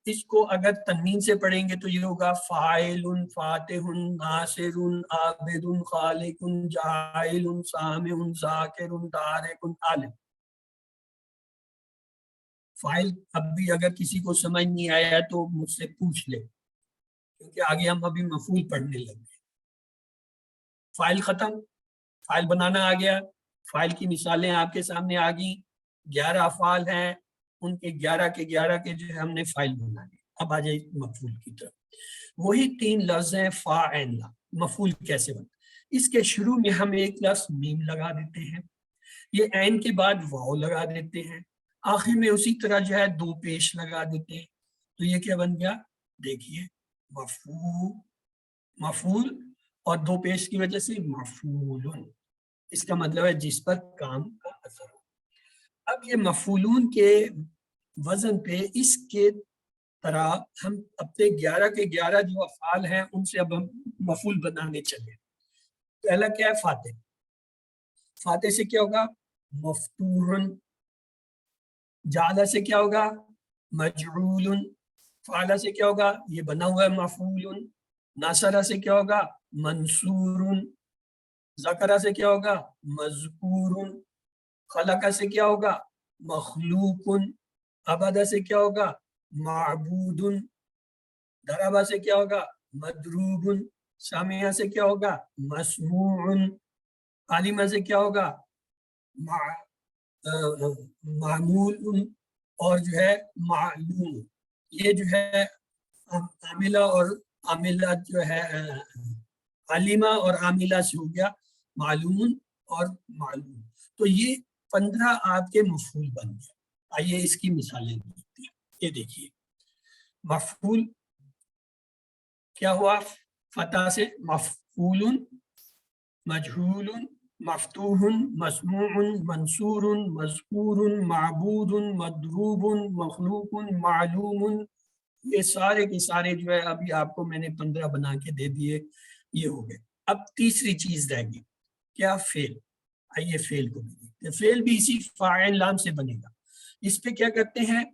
اس کو اگر تنوین سے پڑھیں گے تو یہ ہوگا فاعل، فاتح، ناصر، عابد، خالق، جاعل، سامع، ذاکر، ضارب، عالم. فاعل اب بھی اگر کسی کو سمجھ نہیں آیا تو مجھ سے پوچھ لے، کیونکہ آگے ہم ابھی مفعول پڑھنے لگ گئے. فاعل ختم، فاعل بنانا آ گیا. فاعل کی مثالیں آپ کے سامنے آ گئیں. 11 افعال ہیں، ان کے 11 کے 11 کے جو ہے ہم نے فاعل بنا لیے. اب آ جائے مفعول کی طرف. وہی 3 لفظ ہیں فا عین لام. مفعول کیسے بنتا؟ اس کے شروع میں ہم ایک لفظ میم لگا دیتے ہیں، یہ عین کے بعد واو لگا دیتے ہیں، آخر میں اسی طرح جو ہے 2 پیش لگا دیتے ہیں. تو یہ کیا بن گیا؟ دیکھیے مفعول اور 2 پیش کی وجہ سے مفعول. اس کا مطلب ہے جس پر کام کا اثر ہو. اب یہ مفعولون کے وزن پہ اس کے طرح ہم اپنے 11 کے 11 جو افعال ہیں ان سے اب ہم مفعول بنانے چلے. پہلا کیا ہے؟ فاتح. فاتح سے کیا ہوگا؟ مفتوح. جعل سے کیا ہوگا؟ مجعول. فعل سے کیا ہوگا؟ یہ بنا ہوا ہے مفعول. ناصر سے کیا ہوگا؟ منصور. ذکر سے کیا ہوگا؟ مذکور. خلق سے کیا ہوگا؟ مخلوق. عبد سے کیا ہوگا؟ معبود. ضرب سے کیا ہوگا؟ مضروب. سامع سے کیا ہوگا؟ مسموع. عالم سے کیا ہوگا؟ معمول. اور جو ہے معلوم. یہ جو ہے عاملہ اور عاملہ جو ہے عالمہ اور عاملہ سے ہو گیا معلوم اور معلوم. تو یہ 15 آپ کے مفعول بن گئے. آئیے اس کی مثالیں دیکھتے ہیں. یہ دیکھیے مفعول کیا ہوا؟ فتح سے مفعول، مجہول، مفتوح، مسموع، منصور، مذکور، معبود، مضروب، مخلوق، معلوم. یہ سارے کے سارے جو ہے ابھی آپ کو میں نے 15 بنا کے دے دیے، یہ ہو گئے. اب تیسری چیز رہ گئی کیا؟ فعل. آئیے فعل کو بھی دیکھتے ہیں. فعل بھی اسی فاعل لام سے بنے گا. اس پہ کیا کرتے ہیں؟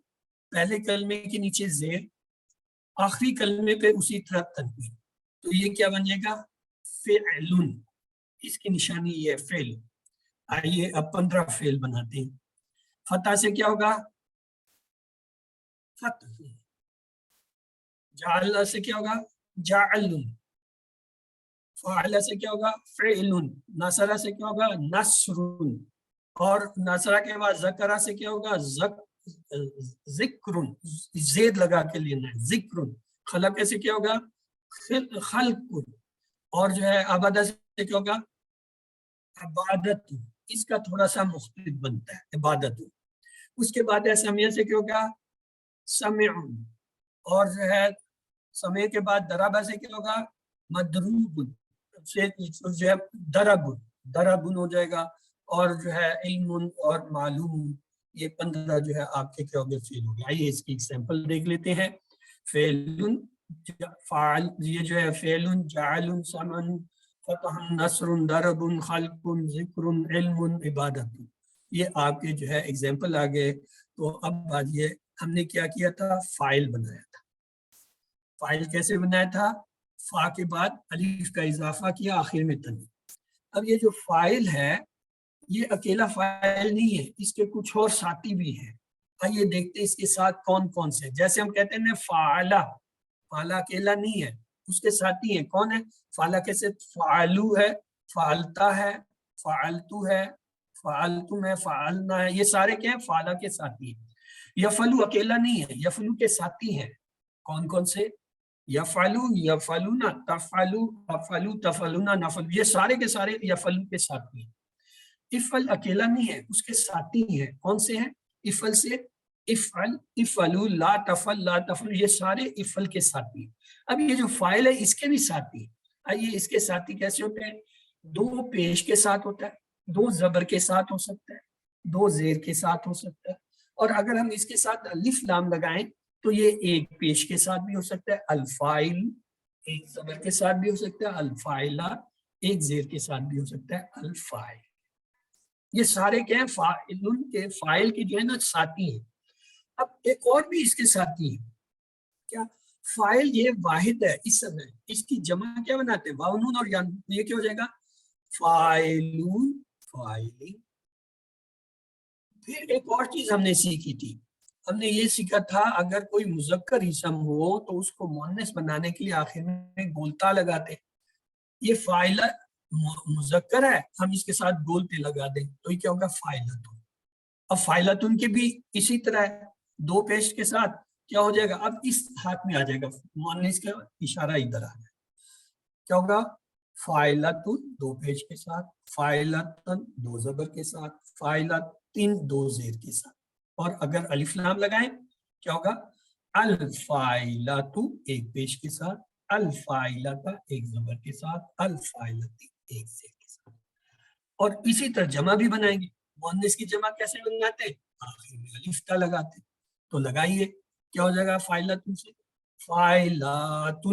پہلے کلمے کے نیچے زیر، آخری کلمے پہ اسی طرح تنوین. تو یہ کیا بن جائے گا؟ فعل. اس کی نشانی یہ ہے فعل. آئیے اب 15 فعل بناتے ہیں. فتح سے کیا ہوگا؟ فتح. جعل سے کیا ہوگا؟ جعل. فعل سے کیا ہوگا؟ فعل. نصر سے کیا ہوگا؟ نصر. اور نصرہ کے بعد ذکرہ سے کیا ہوگا؟ ذکر. زید لگا کے لینا ہے، ذکر. خلق سے کیا ہوگا؟ خلق. اور جو ہے عبادہ سے کیا ہوگا؟ عبادت. اس کا تھوڑا سا مختلف بنتا ہے عبادت. اس کے بعد ہے سمیع سے کیا ہوگا؟ سمع. اور جو ہے سمیع کے بعد دربہ سے کیا ہوگا؟ مدروب. سے جو ہے درب ہو جائے گا. اور جو ہے علم اور معلوم، یہ 15 جو ہے آپ کے کیا ہو گئے؟ فعل ہو گیا. آئیے اس کی ایگزامپل دیکھ لیتے ہیں. فعل فعل، یہ جو ہے فعل جعل سمع فتح نصر درب خلق ذکر علم عبادت. یہ آپ کے جو ہے ایگزامپل آ گئے. تو اب آئیے ہم نے کیا کیا تھا؟ فاعل بنایا تھا. فاعل کیسے بنایا تھا؟ فا کے بعد الف کا اضافہ کیا، آخر میں تنوین. اب یہ جو فاعل ہے یہ اکیلا فاعل نہیں ہے، اس کے کچھ اور ساتھی بھی ہیں. آئیے دیکھتے ہیں اس کے ساتھ کون کون سے. جیسے ہم کہتے ہیں فعلا، فعلا اکیلا نہیں ہے، اس کے ساتھی ہیں. کون ہے؟ فعلا کیسے؟ فعلو ہے، فعلتا ہے، فعلتو ہے، فعلتم ہے، فعلنا ہے. یہ سارے کیا ہیں؟ فعلا کے ساتھی ہیں. یفعلو اکیلا نہیں ہے، یفعلو کے ساتھی ہیں. کون کون سے؟ یفعلو، یفعلون، تفعلو، افعلو، تفعلون، نفعلو. یہ سارے کے سارے یفعلو کے ساتھی ہیں. افعل اکیلا نہیں ہے، اس کے ساتھی ہیں. کون سے ہیں؟ افعل سے افعل، افعلو، لا تفعل، لا تفعل. یہ سارے افعل کے ساتھی ہیں. اب یہ جو فاعل ہے اس کے بھی ساتھی ہیں. آئیے اس کے ساتھی کیسے ہوتے ہیں؟ 2 پیش کے ساتھ ہوتا ہے، 2 زبر کے ساتھ ہو سکتا ہے، 2 زیر کے ساتھ ہو سکتا ہے. اور اگر ہم اس کے ساتھ الف لام لگائیں تو یہ 1 پیش کے ساتھ بھی ہو سکتا ہے، الفاعل. 1 زبر کے ساتھ بھی ہو سکتا ہے، الفاعلہ. 1 زیر کے ساتھ بھی ہو سکتا ہے، الفاعل. یہ سارے کیا ہیں؟ فاعل کے، فاعل کے جو ہے نا ساتھی ہیں. اب ایک اور بھی اس کے ساتھی ہیں. کیا؟ فاعل یہ واحد ہے اس سمے، اس کی جمع کیا بناتے ہیں؟ واو نون اور یا. یہ کیا ہو جائے گا؟ فاعلون، فاعلین. پھر ایک اور چیز ہم نے سیکھی تھی. ہم نے یہ سیکھا تھا اگر کوئی مذکر اسم ہو تو اس کو مؤنث بنانے کے لیے آخر میں گولتا لگاتے ہیں. یہ فاعل مذکر ہے، ہم اس کے ساتھ گولتے لگا دیں تو یہ کیا ہوگا؟ فاعلتن. اب فاعلتن کے بھی اسی طرح ہے، 2 پیش کے ساتھ کیا ہو جائے گا؟ اب اس ہاتھ میں آ جائے گا مؤنث کا اشارہ ادھر آ جائے گا. کیا ہوگا؟ فاعلتن 2 پیش کے ساتھ، فاعلتن 2 زبر کے ساتھ، فاعلتن 2 زیر کے ساتھ. اور اگر الف لام لگائیں کیا ہوگا؟ الفاعلۃ 1 پیش کے ساتھ، الفاعلۃ 1 زبر کے ساتھ، الفاعلۃ 1 زیر کے ساتھ. اور اسی طرح جمع بھی بنائیں گے. مؤنث کی جمع کیسے بناتے ہیں؟ آخر میں الف تا لگاتے ہیں. تو لگائیے کیا ہو جائے گا؟ فاعلۃ سے فاعلات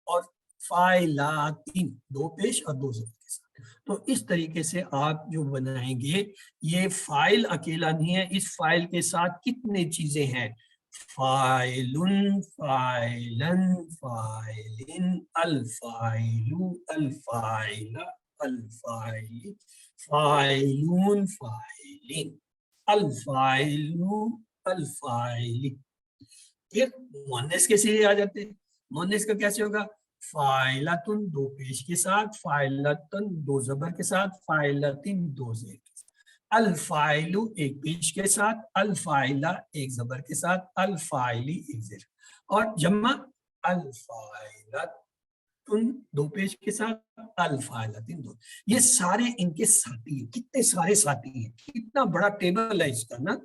اور فاعلاتن 2 پیش اور 2 زبر کے ساتھ. تو اس طریقے سے آپ جو بنائیں گے، یہ فاعل اکیلا نہیں ہے، اس فاعل کے ساتھ کتنے چیزیں ہیں؟ فاعلن، فاعلن، فاعلن، الفاعل، الفاعل، الفاعل، فاعلون، فاعلین، الفاعل، الفاعل. پھر مؤنث کے سیرے آ جاتے ہیں. مؤنث کا کیسے ہوگا؟ فاعلتن 2 پیش کے ساتھ، فاعلتن 2 زبر کے ساتھ، فاعلتن 2 زیر کے ساتھ، الفاعل 1 پیش کے ساتھ، الفاعلہ 1 زبر کے ساتھ، الفاعلی 1 زیر. اور جمع الفاعلتن 2 پیش کے ساتھ، الفاعلتن 2. یہ سارے ان کے ساتھی ہیں. کتنے سارے ساتھی ہیں، کتنا بڑا ٹیبل ہے اس کا نا.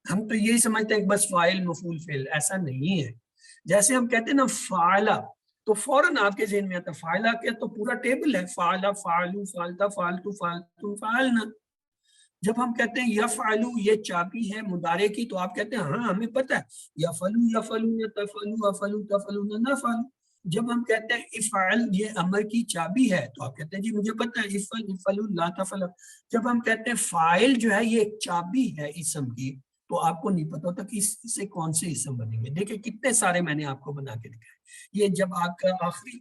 ہم تو یہی سمجھتے ہیں کہ بس فاعل مفعول فعل، ایسا نہیں ہے. جیسے ہم کہتے ہیں نا فعلہ، تو فوراً آپ کے ذہن میں آتا ہے فاعلہ کیا؟ تو پورا ٹیبل ہے، فعلہ، فعلو، فعلتا، فعلتو، فعلتم، فعلنا. جب ہم کہتے ہیں یفعلو، یہ چابی ہے مضارع کی، تو آپ کہتے ہیں ہاں ہمیں پتہ ہے. یفعلو، یفعلون، تفعلو، افعلو، تفعلون، نفعلو. جب ہم کہتے ہیں افعل یہ امر کی چابی ہے تو آپ کہتے ہیں جی مجھے پتہ ہے افعل افعل لا تفعل. جب ہم کہتے ہیں فاعل جو ہے یہ ایک چابی ہے اسم کی تو آپ کو نہیں پتا ہوتا کہ اس سے کون سے اسم بنیں گے. دیکھیں کتنے سارے میں نے آپ کو بنا کے دکھائے. یہ جب آپ کا آخری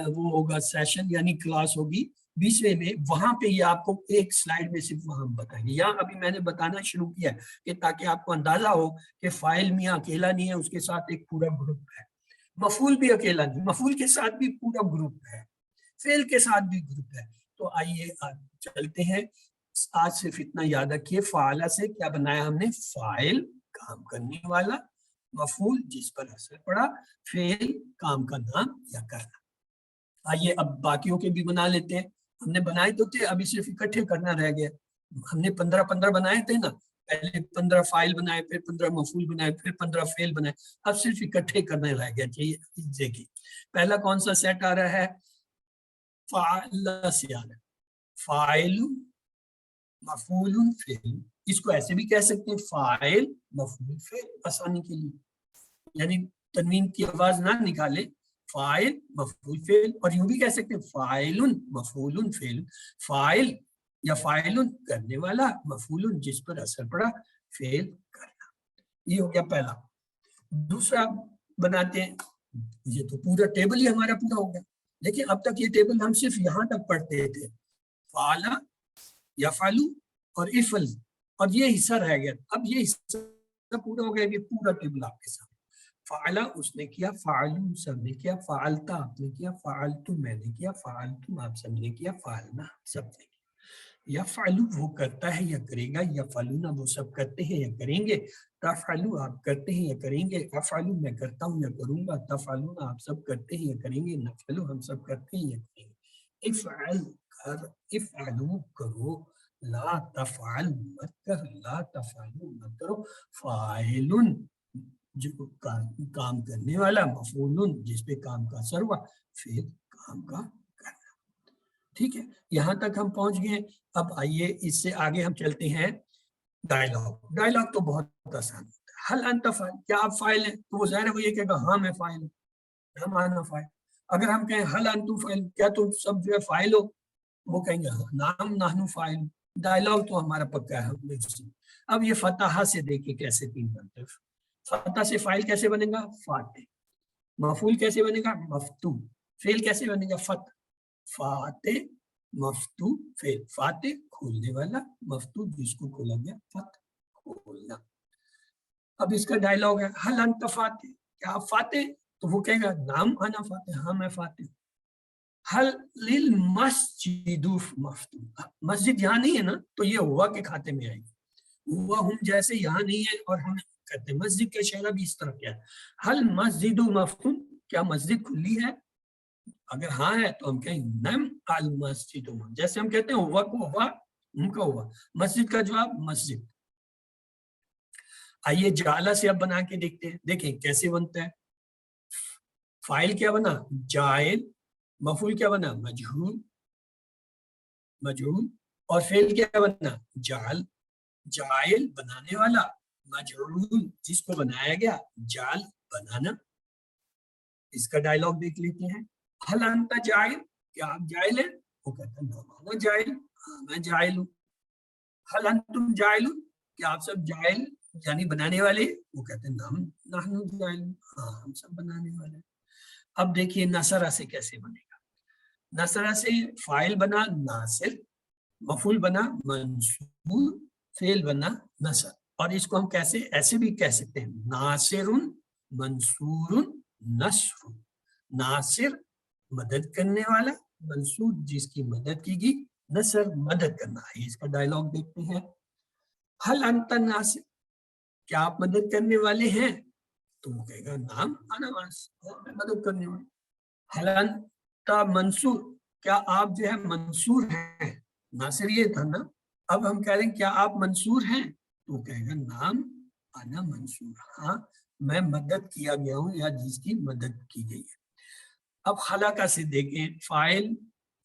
وہ ہوگا سیشن یعنی کلاس ہوگی 20ویں میں, وہاں پہ یہ آپ کو ایک سلائیڈ میں صرف وہاں ہم بتائیں گے. یہاں ابھی میں نے بتانا شروع کیا کہ تاکہ آپ کو اندازہ ہو کہ فاعل میاں اکیلا نہیں ہے, اس کے ساتھ ایک پورا گروپ ہے. مفعول بھی اکیلا نہیں, مفعول کے ساتھ بھی پورا گروپ ہے, فعل کے ساتھ بھی گروپ ہے. تو آئیے چلتے ہیں. آج صرف اتنا یاد رکھیے فعالہ سے کیا بنایا ہم نے, فاعل کام کرنے والا, مفعول جس پر اثر پڑا, فعل کام کا نام یا کرنا. آئیے اب باقیوں کے بھی بنا لیتے ہیں. ہم نے بنائے تو تھے, ابھی صرف اکٹھے کرنا رہ گیا. ہم نے 15 بنائے تھے نا, پہلے 15 فاعل بنائے, پھر 15 مفعول بنائے, پھر 15 فعل بنائے. اب صرف اکٹھے کرنا رہ گیا. چاہیے دیکھیے پہلا کون سا سیٹ آ رہا ہے, فاعل سے آ رہا ہے, فاعل مفعول فعل. اس کو ایسے بھی کہہ سکتے ہیں فاعل مفعول فعل آسانی کے لیے, یعنی تنوین کی آواز نہ نکالے, فاعل مفعول فعل. اور یوں بھی کہہ سکتے ہیں فاعل مفعول فعل, فاعل یا فاعل کرنے والا, مفعول جس پر اثر پڑا, فعل کرنا. یہ ہو گیا پہلا. دوسرا بناتے ہیں, یہ تو پورا ٹیبل ہی ہمارا پورا ہو گیا. لیکن اب تک یہ ٹیبل ہم صرف یہاں تک پڑھتے تھے, فعل یفعل اور افعل, اور یہ حصہ رہ گیا. اب یہ حصہ پورا ہو گیا, یہ پورا ٹیبل آپ کے ساتھ. فعلا اس نے کیا, فعلوا سب نے کیا, فعلتا آپ نے کیا, فعلتم میں نے کیا, فعلتم آپ سب نے کیا, فعلنا سب نے کیا. یفعلو وہ کرتا ہے یا کرے گا, یفعلون وہ سب کرتے ہیں یا کریں گے, تفعلو آپ کرتے ہیں یا کریں گے, افعلو میں کرتا ہوں یا کروں گا, تفعلون آپ سب کرتے ہیں یا کریں گے, نفعلو ہم سب کرتے ہیں یا کریں گے. افعل کر, افعلو کرو, لا تفعل مت کر, لا تفعلو مت کرو, فاعل جو کام کرنے والا, مفعول جس پہ کام کا اثر ہوا, پھر کام کا کرنا. ٹھیک ہے, یہاں تک ہم پہنچ گئے. اب آئیے اس سے آگے ہم چلتے ہیں ڈائلاگ. ڈائلاگ تو بہت آسان ہوتا ہے. حل انت فاعل, کیا آپ فاعل ہیں؟ تو وہ ظاہر ہے وہ یہ کہے گا ہاں میں فاعل ہوں, ہم آنا فاعل. اگر ہم کہیں حل انتم فاعل, کیا تم سب جو ہے فاعل ہو, وہ کہیں گے نام نحن فاعل. ڈائلاگ تو ہمارا پکا ہے. اب یہ فتح سے دیکھیں کیسے 3 بنتے ہیں. فتح سے فاعل کیسے بنے گا, فاتح. مفعول کیسے بنے گا, مفتوح. فعل کیسے بنے گا, فتح. فاتح مفتوح فعل, فاتح کھولنے والا, مفتوح جس کو کھولا گیا, فتح کھولنا. اب اس کا ڈائلاگ ہے, حل انت فاتح, کیا آپ فاتح؟ تو وہ کہے گا نام انا فاتح, ہاں میں فاتح. حل للمسجد مفتوح, مسجد یہاں نہیں ہے نا, تو یہ ہوا کے کھاتے میں آئے گی. ہوا ہم جیسے یہاں نہیں ہے اور ہم کہتے ہیں مسجد کا اشارہ بھی اس طرح کیا ہے. حل مسجد مفتوح, کیا مسجد کھلی ہے؟ اگر ہاں ہے تو ہم کہیں نم المسجد, جیسے ہم کہتے ہیں ہوا کو ہوا, ان کا ہوا. مسجد کا جواب مسجد. آئیے جعلہ سے اب بنا کے دیکھتے ہیں, دیکھیں کیسے بنتا ہے. فاعل کیا بنا, جائل. مفعول کیا بنا, مجہول. مجہول. اور فعل کیا بنا, جعل. جائل بنانے والا, مجعول جس کو بنایا گیا, جعل بنانا. اس کا ڈائلاگ دیکھ لیتے ہیں. حل انت جائل, کیا آپ جائل ہیں؟ وہ کہتا ہے میں جائل, ہاں میں جائل ہوں. حل انتم جائل, کیا آپ سب جائل یعنی بنانے والے؟ وہ کہتے ہیں نحن جائل, ہاں ہم سب بنانے والے. اب دیکھیے نصرہ سے کیسے بنے گا. نصرہ سے فاعل بنا ناصر, مفعول بنا منصور, فعل بنا نصر. اور اس کو ہم کیسے ایسے بھی کہہ سکتے ہیں, ناصر منصور نصر. ناصر مدد کرنے والا, منصور جس کی مدد کی گئی, نصر مدد کرنا ہے. اس کا ڈائلاگ دیکھتے ہیں. حل انت ناصر, کیا آپ مدد کرنے والے ہیں؟ تو وہ کہے گا نام انا ناصر, میں مدد کرنے والا. حل انت منصور, کیا آپ جو ہے منصور ہیں؟ ناصر یہ تھا نا, اب ہم کہہ رہے ہیں کیا آپ منصور ہیں؟ تو وہ کہے گا نام انا منصور, ہاں میں مدد کیا گیا ہوں یا جس کی مدد کی گئی ہے. اب خلقہ سے دیکھیں, فاعل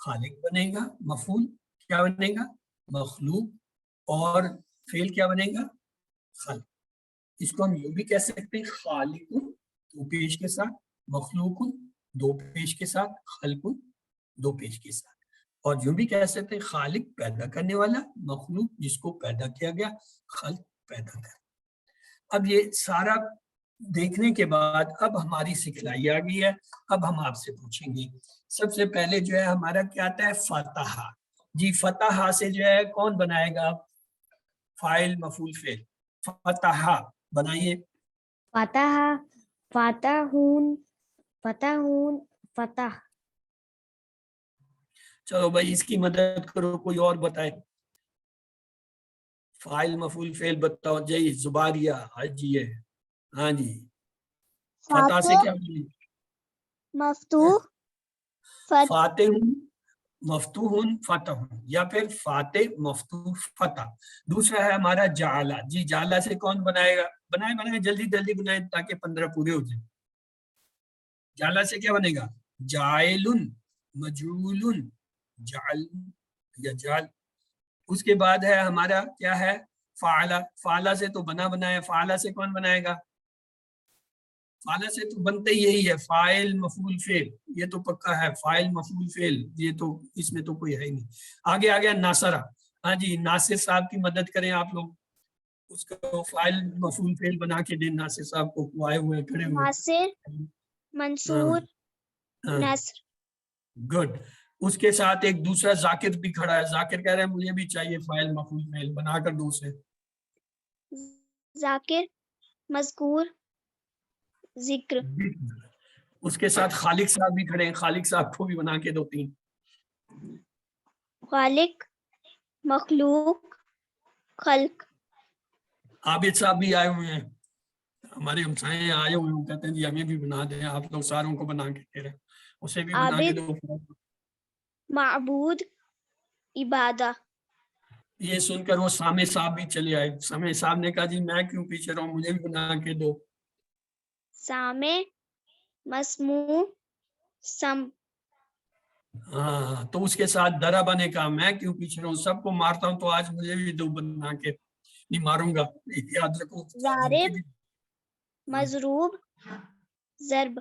خالق بنے گا, مفعول کیا بنے گا, مخلوق, اور فعل کیا بنے گا, خلق. اس کو ہم یہ بھی کہہ سکتے ہیں خالق تو پیش کے ساتھ, مخلوق دو پیش کے ساتھ، خلقن دو پیش کے ساتھ. اور یوں بھی کہہ سکتے ہیں خالق پیدا کرنے والا، مخلوق جس کو پیدا کیا گیا، خلق پیدا کر. اب یہ سارا دیکھنے کے بعد اب ہماری سکھلائی آ گئی ہے. اب ہم آپ سے پوچھیں گے سب سے پہلے جو ہے ہمارا کیا آتا ہے فتح. جی فتح سے جو ہے کون بنائے گا فاعل مفعول فعل؟ فتح بنائیے. فتح، فتحون، فتحون، فتح. چلو بھائی اس کی مدد کرو، کوئی اور بتائے. فاعل مفعول فعل بتاؤ. جی زباریہ حجیہ. ہاں جی فتح سے کیا بنی؟ مفتوح فتح فاتح مفتوح فتح، یا پھر فاتح مفتوح فتح. دوسرا ہے ہمارا جعلہ. جی جعلہ سے کون بنائے گا؟ بنائے جلدی جلدی بنائے تاکہ 15 پورے ہو جائیں. جعلہ سے کیا بنے گا؟ جائل، مجعول، جعل یا جعل. اس کے بعد ہے ہمارا کیا ہے فعلہ. فعلہ سے تو بنایا. فعلہ سے کون بنائے گا؟ فعلہ سے تو بنتے یہی ہے فاعل مفعول فعل. یہ تو پکا ہے فاعل مفعول فعل، یہ تو اس میں تو کوئی ہے ہی نہیں. آگے آ گیا ناصرہ. ہاں جی ناصر صاحب کی مدد کریں آپ لوگ، اس کو فاعل مفعول فعل بنا کے دیں. ناصر صاحب کو آئے ہوئے کھڑے ہوئے. ناصر، منصور، نصر. گڈ. اس کے ساتھ ایک دوسرا ذاکر بھی کھڑا ہے. ذاکر کہہ رہے ہیں مجھے بھی چاہیے فاعل مفعول فعل، بنا کر دو اسے. ذاکر، مذکور، ذکر. اس کے ساتھ خالق صاحب بھی کھڑے ہیں. خالق صاحب کو بھی بنا کے دو 3. خالق، مخلوق، خلق. عابد صاحب بھی آئے ہوئے ہیں، ہمارے ہمسائے آئے ہوئے ہیں، کہتے ہیں جی ہمیں بھی بنا دیں. آپ لوگ ساروں کو بنا کے دے رہے ہیں، اسے بھی بنا کے عابد، دو. معبود، عبادہ. یہ سن کر وہ سامع صاحب بھی چلے آئے. سامع صاحب نے کہا جی میں کیوں پیچھے رہوں، مجھے بھی بنا کے دو. سامع، مسموع، سم. ہاں تو اس کے ساتھ دربا نے کہا میں کیوں پیچھے رہوں، سب کو مارتا ہوں تو آج مجھے بھی دو بنا کے. نہیں ماروں گا، یاد رکھو. ضارب، مضروب، ضرب.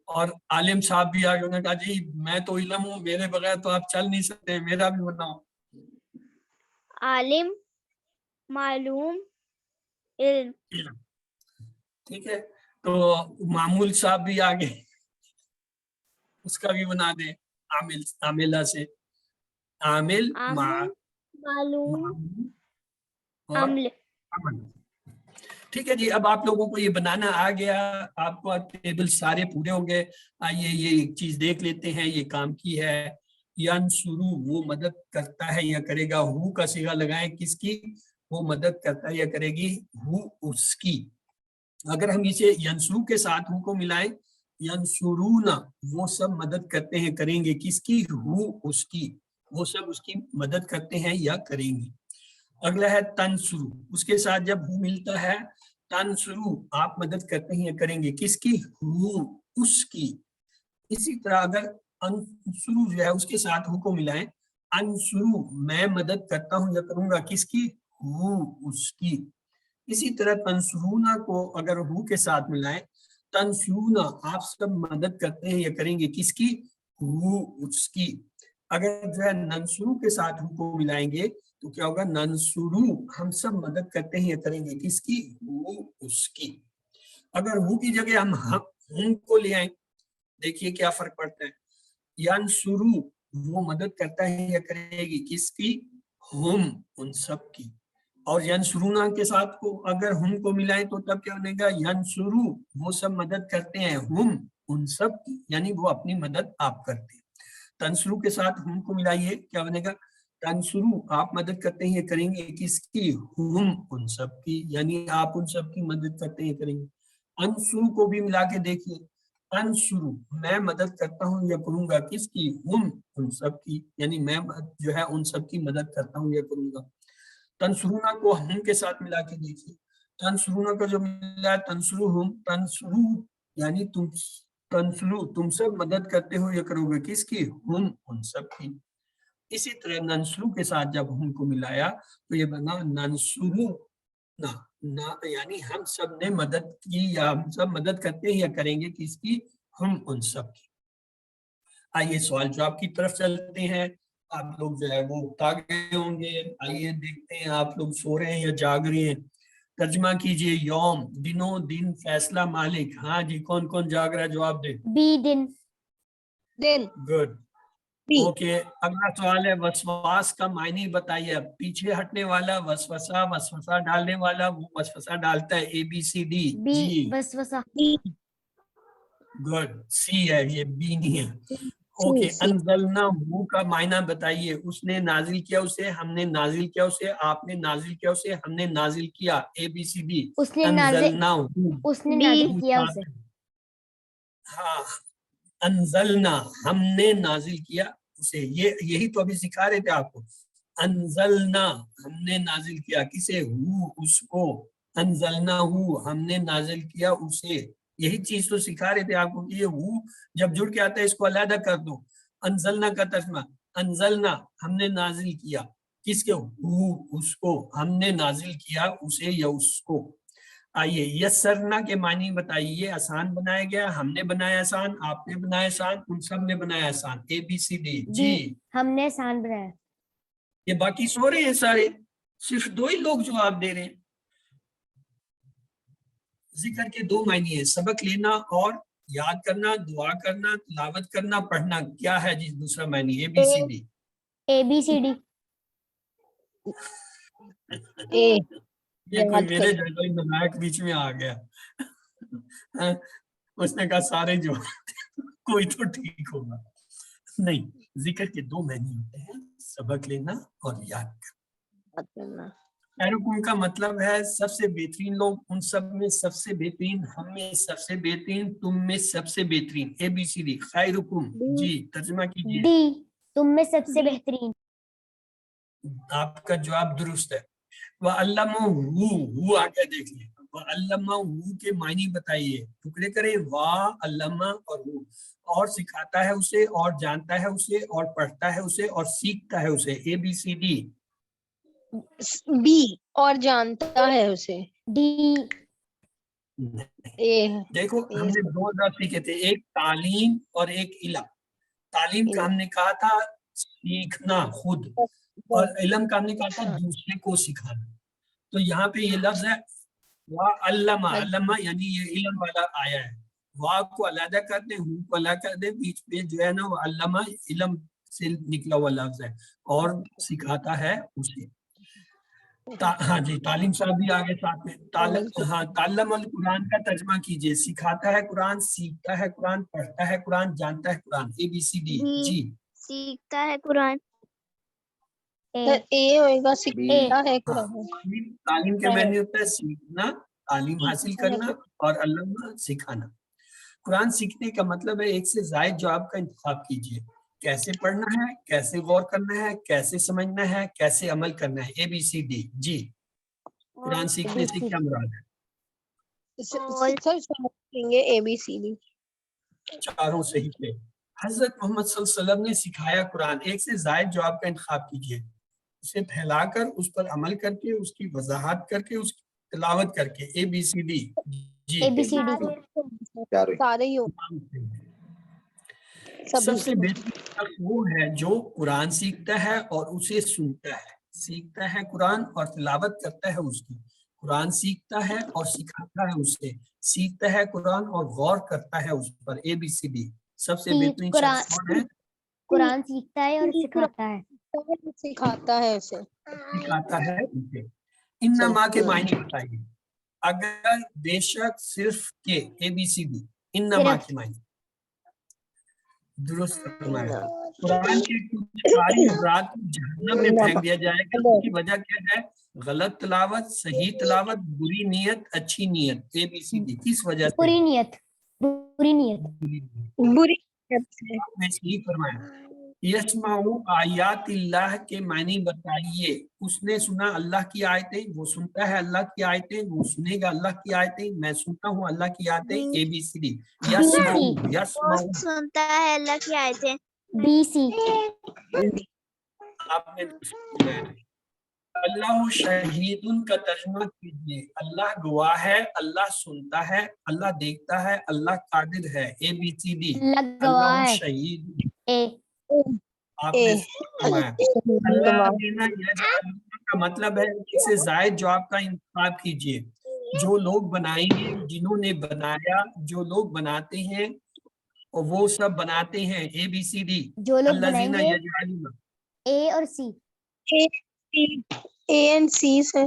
اور عالم صاحب بھی آگے، انہوں نے کہا جی میں تو علم ہوں، میرے بغیر تو آپ چل نہیں سکتے، میرا بھی بناؤ. عالم، معلوم، علم. ٹھیک ہے. تو معمول صاحب بھی آگے، اس کا بھی بنا دیں. عامل، عاملہ سے عامل، عامل، معلوم، اور عمل. عمل. ٹھیک ہے جی. اب آپ لوگوں کو یہ بنانا آ گیا، آپ کو ٹیبل سارے پورے ہو گئے. آئیے یہ ایک چیز دیکھ لیتے ہیں، یہ کام کی ہے. ینصرو وہ مدد کرتا ہے یا کرے گا. ہو کا صیغہ لگائیں کس کی؟ وہ مدد کرتا ہے یا کرے گی، ہو اس کی. اگر ہم اسے ینصرو کے ساتھ ہو کو ملائیں، ینصرون وہ سب مدد کرتے ہیں کریں گے کس کی؟ ہو اس کی. وہ سب اس کی مدد کرتے ہیں یا کریں گے. اگلا ہے تنصرو. اس کے ساتھ جب ہو ملتا ہے تنصرو آپ مدد کرتے ہیں یا کریں گے کس کی؟ ہو اس کی. اسی طرح اگر انصرو جو ہے اس کے ساتھ ہو کو ملائیں، انصرو میں مدد کرتا ہوں یا کروں گا کس کی؟ ہو اس کی. اسی طرح تنصرونا کو اگر ہو کے ساتھ ملائیں، تنصرونا آپ سب مدد کرتے ہیں یا کریں گے کس کی؟ ہو اس کی. اگر جو ہے ننصرو کے ساتھ ہو کو ملائیں گے تو کیا ہوگا؟ ننصرو ہم سب مدد کرتے ہیں یا کریں گے کس کی؟ ہو اس کی. اگر ہو کی جگہ ہم کو لے آئیں، دیکھیے کیا فرق پڑتا ہے. ینصرو وہ مدد کرتا ہے یا کرے گی کس کی؟ ہم ان سب کی. اور ینصرونا کے ساتھ کو اگر ہم کو ملائیں تو تب کیا بنے گا؟ ینصرو وہ سب مدد کرتے ہیں ہم ان سب کی، یعنی وہ اپنی مدد آپ کرتے ہیں. تنصرو کے ساتھ ہم کو ملائیے، کیا بنے گا؟ تنصرو آپ مدد کرتے ہیں کریں گے کس کی؟ ہم ان سب کی، یعنی آپ ان سب کی مدد کرتے ہیں کریں گے. انصرو کو بھی ملا کے دیکھیے، انصرو میں مدد کرتا ہوں یا کروں گا کس کی؟ ہم ان سب کی، یعنی میں جو ہے ان سب کی مدد کرتا ہوں یا کروں گا. تنصرونا کو ہم کے ساتھ ملا کے دیکھیے، تنصرونا کا جو ملا ہے تنصرو ہم، تنصرو یعنی تنصرو تم سب مدد کرتے ہو یا کرو گے کس کی؟ ہم ان سب کی. اسی طرح ننصرو کے ساتھ جب ہم کو ملایا تو یہ بنا ننصرو یعنی ہم سب نے مدد کی یا ہم سب مدد کرتے ہیں یا کریں گے کس کی؟ ہم ان سب کی. آئیے سوال جواب کی طرف چلتے ہیں. آپ لوگ جو ہے وہ اٹھا گئے ہوں گے. آئیے دیکھتے ہیں آپ لوگ سو رہے ہیں یا جاگ رہے ہیں. ترجمہ کیجئے. یوم دنوں دن فیصلہ مالک. ہاں جی کون کون جاگ رہا ہے جواب دے. بی دن. دن گڈ. بی اوکے اگلا سوال ہے وسواس کا معنی بتائیے. اب پیچھے ہٹنے والا وسوسہ، وسوسہ ڈالنے والا وہ وسوسہ ڈالتا ہے A B C D. B جی وسوسہ. گڈ. سی ہے یہ بی نہیں ہے. اوکے سی انزلنا ہو کا معنی بتائیے. اس نے نازل کیا اسے، ہم نے نازل کیا اسے، آپ نے نازل کیا اسے، ہم نے نازل کیا. اے بی سی ڈی. اس نے نازل انزلنا ہو. اس نے بی. نازل کیا اسے. ہاں انزلنا ہم نے نازل کیا اسے. یہی تو ابھی سکھا رہے تھے آپ کو. انزلنا ہم نے نازل کیا کسے؟ ہو اس کو. انزلنا ہو ہم نے نازل کیا اسے. یہی چیز تو سکھا رہے تھے آپ کو کہ یہ ہو جب جڑ کے آتا ہے اس کو علیحدہ کر دو. انزلنا کا ترجمہ انزلنا ہم نے نازل کیا کس کے؟ ہو اس کو. ہم نے نازل کیا اسے یا اس کو. آئیے یسرنا کے معنی بتائیے. آسان بنایا گیا، ہم نے بنایا آسان، آپ نے بنایا آسان، ان سب نے بنایا آسان. A B C D. B جی ہم نے آسان بنایا. یہ باقی سو رہے ہیں سارے، صرف دو ہی لوگ جواب دے رہے ہیں. ذکر کے دو معنی ہیں، سبق لینا اور یاد کرنا، دعا کرنا، تلاوت کرنا، پڑھنا. کیا ہے جی دوسرا معنی؟ اے بی سی ڈی. اے بی سی ڈی. اے یہ کوئی یاد میرے کرنا. جیسا ہی نمائک بیچ میں آ گیا. اس نے کہا سارے جو کوئی تو ٹھیک ہوگا. نہیں، ذکر کے دو معنی ہوتے ہیں، سبق لینا اور یاد کرنا. خیرکم کا مطلب ہے سب سے بہترین لوگ، ان سب میں سب سے بہترین، ہم میں سب سے بہترین، تم میں سب سے بہترین. اے بی سی ڈی. خیرکم. جی ترجمہ کیجیے. ڈی تم میں سب سے بہترین. آپ کا جواب درست ہے. وَعَلَّمَهُ آگے دیکھ لیں. وَعَلَّمَهُ کے معنی بتائیے. ٹکڑے کریں وَعَلَّمَ اور ہو. اور سکھاتا ہے اسے، اور جانتا ہے اسے، اور پڑھتا ہے اسے، اور سیکھتا ہے اسے. اے بی سی ڈی. بی اور جانتا ہے اسے. ڈی اے دیکھو ہم نے دو لفظ سیکھے تھے، ایک تعلیم اور ایک علم. تعلیم کا ہم نے کہا تھا سیکھنا خود، اور علم کا ہم نے کہا تھا دوسرے کو سکھانا. تو یہاں پہ یہ لفظ ہے وَعَلَّمَ. علمہ یعنی یہ علم والا آیا ہے. وا کو علیحدہ کر دیں، ہوں کو علیحدہ کر دیں، بیچ میں جو ہے نا وہ علمہ علم سے نکلا ہوا لفظ ہے، اور سکھاتا ہے اسے. ہاں جی تعلیم صاحب بھی آگے ساتھ میں. ہاں تعلم القرآن کا ترجمہ کیجئے. سکھاتا ہے قرآن، سیکھتا ہے قرآن، پڑھتا ہے قرآن، جانتا ہے قرآن. اے بی سی ڈی. بی. جی سیکھتا ہے قرآن. اے ہوئے گا سیکھتا ہے قرآن. تعلیم کے معنی ہوتا ہے سیکھنا، تعلیم حاصل کرنا، اور علامہ سکھانا. قرآن سیکھنے کا مطلب ہے ایک سے زائد جواب کا انتخاب کیجئے. کیسے پڑھنا ہے، کیسے غور کرنا ہے، کیسے سمجھنا ہے، کیسے عمل کرنا ہے. A B C D. جی قرآن سیکھنے سے کیا مراد ہے؟ سمجھیں گے اے بی سی ڈی. چاروں صحیح تھے. حضرت محمد صلی اللہ علیہ وسلم نے سکھایا قرآن. ایک سے زائد جواب کا انتخاب کیجئے. اسے پھیلا کر، اس پر عمل کر کے، اس کی وضاحت کر کے، اس کی تلاوت کر کے. اے بی سی ڈی. جی اے بی سی ڈی. سارے ہی سب سے بہترین شخص وہ ہے جو قرآن سیکھتا ہے اور اسے سنتا ہے. سیکھتا ہے قرآن اور تلاوت کرتا ہے اس کی. قرآن سیکھتا ہے اور سکھاتا ہے اسے. سیکھتا ہے قرآن اور غور کرتا ہے اس پر. اے بی سی ڈی. سب سے بہترین شخص کون ہے؟ قرآن سیکھتا ہے اور سکھاتا ہے. سکھاتا ہے اسے. سکھاتا ہے اسے. انما کے معنی بتائیے. اگر، بے شک، صرف، کے. اے بی سی ڈی. انما صرف. کے معنی درست فرمایا. قرآن کے کچھ قاری حضرات کو جہنم میں پھینک دیا جائے گا. اس کی وجہ کیا ہے؟ غلط تلاوت، صحیح تلاوت، بری نیت، اچھی نیت. اے بی سی ڈی. کس وجہ سے؟ بری نیت. بری نیت. بری آپ نے صحیح فرمایا. یسمع آیات اللہ کے معنی بتائیے. اس نے سنا اللہ کی آیتیں، وہ سنتا ہے اللہ کی آیتیں، وہ سنے گا اللہ کی آیتیں، میں سنتا ہوں اللہ کی آیتیں. اے بی سی ڈی. یسمع وہ یسمع. سنتا ہے اللہ کی آیتیں. B C. آپ نے اللہ شہیدن کا ترجمہ کیجیے، اللہ گواہ ہے، اللہ سنتا ہے، اللہ دیکھتا ہے، اللہ قادر ہے، ABCD۔ اللہ گواہ اللہ ہے، شہید، اے آپ نے فرمایا۔ اللہ دینا کا مطلب ہے اس سے زائد جو آپ کا انتخاب کیجیے، جو لوگ بنائیں گے، جنہوں نے بنایا، جو لوگ بناتے ہیں اور وہ سب بناتے ہیں، ABCD۔ جو لوگ الذین بنائیں گے، یجعلون، اے اور سی، اے اینڈ سی سے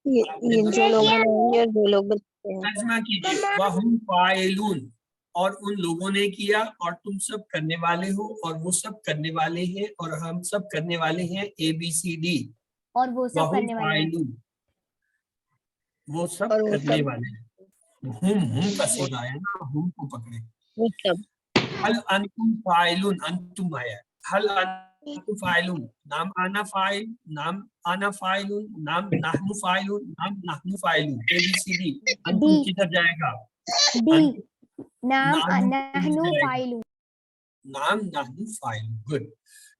یہ جو لوگ بنائیں گے اور جو لوگ بناتے ہیں۔ ترجمہ کیجیے، وَهُمْ فَاعِلُونَ، اور ان لوگوں نے کیا اور تم سب کرنے والے ہو، اور وہ سب کرنے والے ہیں اور ہم سب کرنے والے ہیں، ABCD۔ اور وہ سب وَهُمْ کرنے والے ہیں، فَاعِلُونَ، وہ سب اور وہ کرنے سب والے ہیں، ہم کا صیغہ ہے نا، ہم کو پکڑے۔ وہ سب حل انتم فاعلون، انتم آیا ہے، حل انتم فاعلون، نام آنا فاعل، نام آنا فاعلون، نام نحن فاعلون، نام نحن فاعلون، ABCD۔ انتم کدھر جائے گا؟ ڈی، انتم، نام نام نحن فاعلون، نام نحن فاعلون۔ گڈ،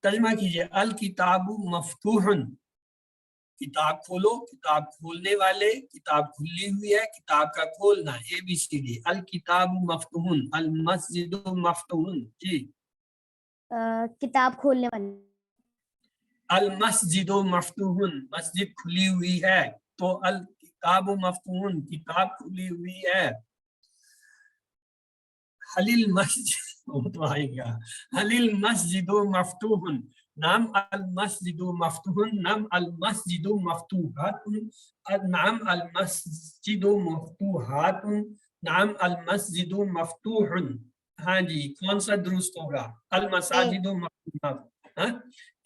ترجمہ کیجئے، الکتاب مفتوح، کتاب کھولو، کتاب کھولنے والے، کتاب کھلی ہوئی ہے، کتاب کا کھولنا، ABCD۔ الکتاب مفتوح، المسجد مفتوح، جی، کتاب کھولنے والے، المسجد مفتوح، مسجد کھلی ہوئی ہے، تو الکتاب مفتوح، کتاب کھلی ہوئی ہے۔ حل المسجد، وہ تو آئے گا، حل المسجد مفتوح، نام المسجد مفتوح، نام المسجد مفتوحات، نام المسجد مفتوحات، نام المسجد مفتوح۔ ہاں جی، کون سا درست ہوگا؟ المساجد مفتوحات، ہاں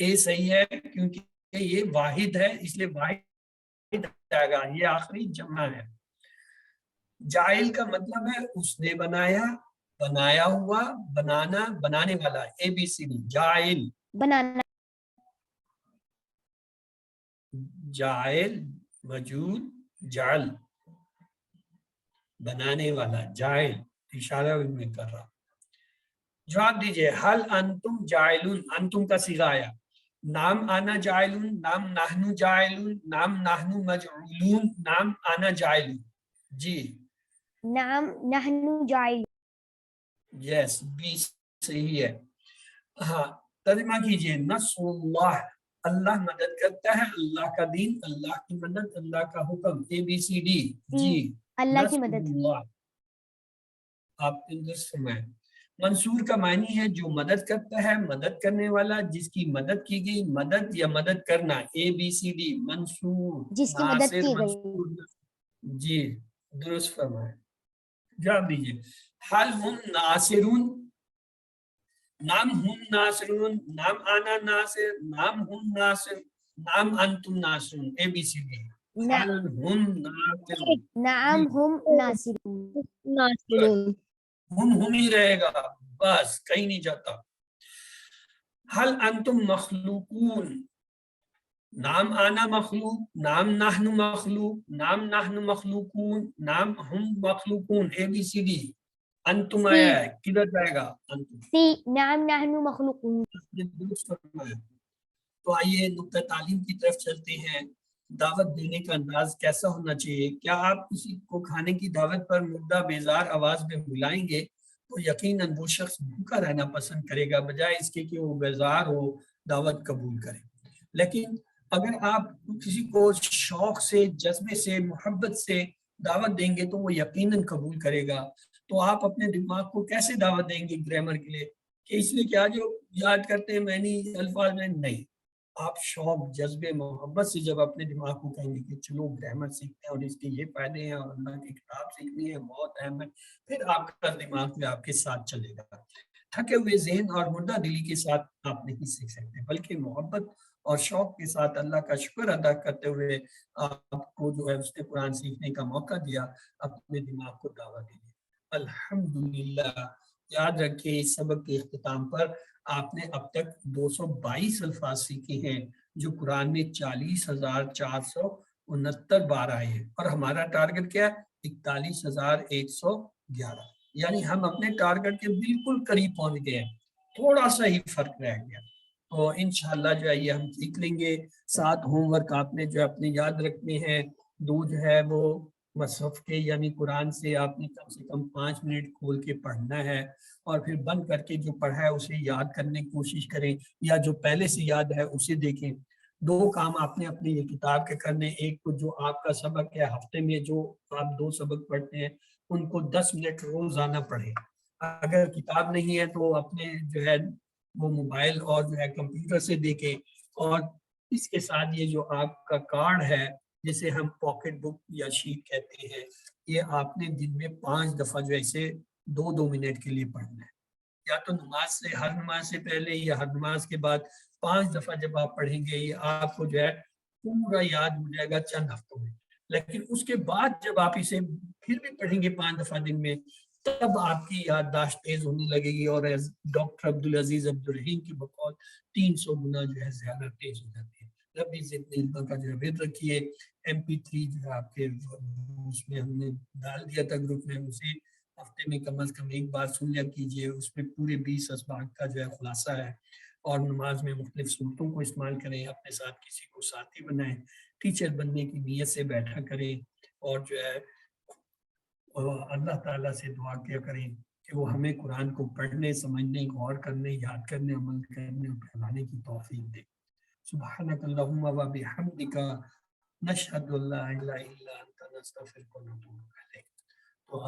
اے صحیح ہے، کیونکہ یہ واحد ہے، اس لیے واحد آئے گا، یہ آخری جمع ہے۔ جائل کا مطلب ہے اس نے بنایا، بنایا ہوا، بنانا، بنانے والا، ABCD۔ جائل، بنانا، جائل وجود، جعل بنانے والا، جائل اشارہ میں کر رہا۔ جواب دیجئے، حل انتم جائلون، انتم کا صیغہ آیا، نام آنا جائلون، نام نحن جائلون، نام نحن مجعولون، نام آنا جائلون، جی، نام نحن جائل، یس، بی صحیح ہے۔ ہاں، ترجمہ کیجئے، نصر اللہ، اللہ مدد کرتا ہے، اللہ کا دین، اللہ کی مدد، اللہ کا حکم، ABCD، جی، اللہ کی نصر مدد، اللہ، آپ درست فرمائیں۔ منصور کا معنی ہے جو مدد کرتا ہے، مدد کرنے والا، جس کی مدد کی گئی، مدد یا مدد کرنا، ABCD، منصور، جس کی مدد ناصر، کی گئی، منصور، جی، درست فرمائیں۔ جواب دیجئے، حل ہم ناصرون، نام ہم ناصرون، نام آنا ناصر، نام ہم ناصر، نام انتم ناصرون، ABCD۔ حل ہم ناصرون، نعم ہم ناصرون، ناصرون، ہم ہی رہے گا، بس کہیں نہیں جاتا۔ حل انتم مخلوقون، نام آنا مخلوق، نام نحن مخلوق، نام نحن مخلوقون، نام ہم مخلوقون، ABCD۔ انتم آیا ہے، کدھر جائے گا؟ انتم، سی، نعم نحن مخلوقون، درست فرمایا۔ تو آئیے نقطہ تعلیم کی طرف چلتے ہیں۔ دعوت دینے کا انداز کیسا ہونا چاہیے؟ کیا آپ کسی کو کھانے کی دعوت پر مردہ بیزار آواز میں بلائیں گے تو یقیناً وہ شخص بھوکا رہنا پسند کرے گا بجائے اس کے کہ وہ بیزار ہو، دعوت قبول کرے۔ لیکن اگر آپ کسی کو شوق سے، جذبے سے، محبت سے دعوت دیں گے تو وہ یقیناً قبول کرے گا۔ تو آپ اپنے دماغ کو کیسے دعوت دیں گے گرامر کے لیے کہ اس لیے کیا جو یاد کرتے ہیں میں نہیں الفاظ میں نہیں، آپ شوق، جذبے، محبت سے جب اپنے دماغ کو کہیں گے کہ چلو گرامر سیکھتے ہیں اور اس کے یہ فائدے ہیں اور اللہ کی کتاب سیکھنی ہے بہت اہم ہے، پھر آپ کا دماغ بھی آپ کے ساتھ چلے گا۔ تھکے ہوئے ذہن اور مردہ دلی کے ساتھ آپ نہیں سیکھ سکتے، بلکہ محبت اور شوق کے ساتھ اللہ کا شکر ادا کرتے ہوئے آپ کو جو ہے اس نے قرآن سیکھنے کا موقع دیا، اپنے دماغ کو دعوت دیجیے۔ الحمدللہ، یاد رکھیں اس سبق کے اختتام پر آپ نے اب تک 222 الفاظ سیکھے ہیں جو قرآن میں 40,469 بار آئے ہیں، اور ہمارا ٹارگٹ کیا ہے؟ 41,111، یعنی ہم اپنے ٹارگٹ کے بالکل قریب پہنچ گئے ہیں، تھوڑا سا ہی فرق رہ گیا۔ تو انشاءاللہ جو ہے یہ ہم سیکھ لیں گے. 7 ہوم ورک آپ نے جو ہے اپنے یاد رکھنے ہیں. 2 جو ہے وہ مصحف کے یعنی قرآن سے آپ نے کم سے کم 5 منٹ کھول کے پڑھنا ہے اور پھر بند کر کے جو پڑھا ہے اسے یاد کرنے کی کوشش کریں یا جو پہلے سے یاد ہے اسے دیکھیں. 2 کام آپ نے اپنی یہ کتاب کے کرنے. ایک تو جو آپ کا سبق ہے ہفتے میں جو آپ 2 سبق پڑھتے ہیں ان کو 10 منٹ روزانہ پڑھیں. اگر کتاب نہیں ہے تو اپنے جو ہے وہ موبائل اور جو ہے کمپیوٹر سے دیکھیں. اور اس کے ساتھ یہ جو آپ کا کارڈ ہے جسے ہم پاکٹ بک یا شیٹ کہتے ہیں یہ آپ نے دن میں 5 دفعہ جو ہے اسے 2 منٹ کے لیے پڑھنا ہے. یا تو نماز سے ہر نماز سے پہلے یا ہر نماز کے بعد 5 دفعہ جب آپ پڑھیں گے یہ آپ کو جو ہے پورا یاد ہو جائے گا چند ہفتوں میں. لیکن اس کے بعد جب آپ اسے پھر بھی پڑھیں گے 5 دفعہ دن میں تب آپ کی یادداشت تیز ہونے لگے گی اور ڈاکٹر عبدالعزیز عبدالرحیم کی بقول 300 گنا جو ہے زیادہ تیز ہو جاتی ہے. ربی ضد علم کا جو ہے ورد رکھیے. MP3 جو ہے آپ کے اس میں ہم نے ڈال دیا تھا گروپ میں, اسے ہفتے میں کم از کم ایک بار سن لیا کیجیے. اس میں پورے 20 اسباق کا جو ہے خلاصہ ہے. اور نماز میں مختلف صورتوں کو استعمال کریں. اپنے ساتھ کسی کو ساتھی بنائیں. ٹیچر بننے کی نیت سے بیٹھا کریں اور جو ہے اللہ تعالیٰ سے دعا کیا کریں کہ وہ ہمیں قرآن کو پڑھنے, سمجھنے, غور کرنے, یاد کرنے, عمل کرنے اور پھیلانے کی توفیق دے. سبحانک اللہم و بحمدک نشہد ان لا الہ الا انت نستغفرک و نتوب الیک.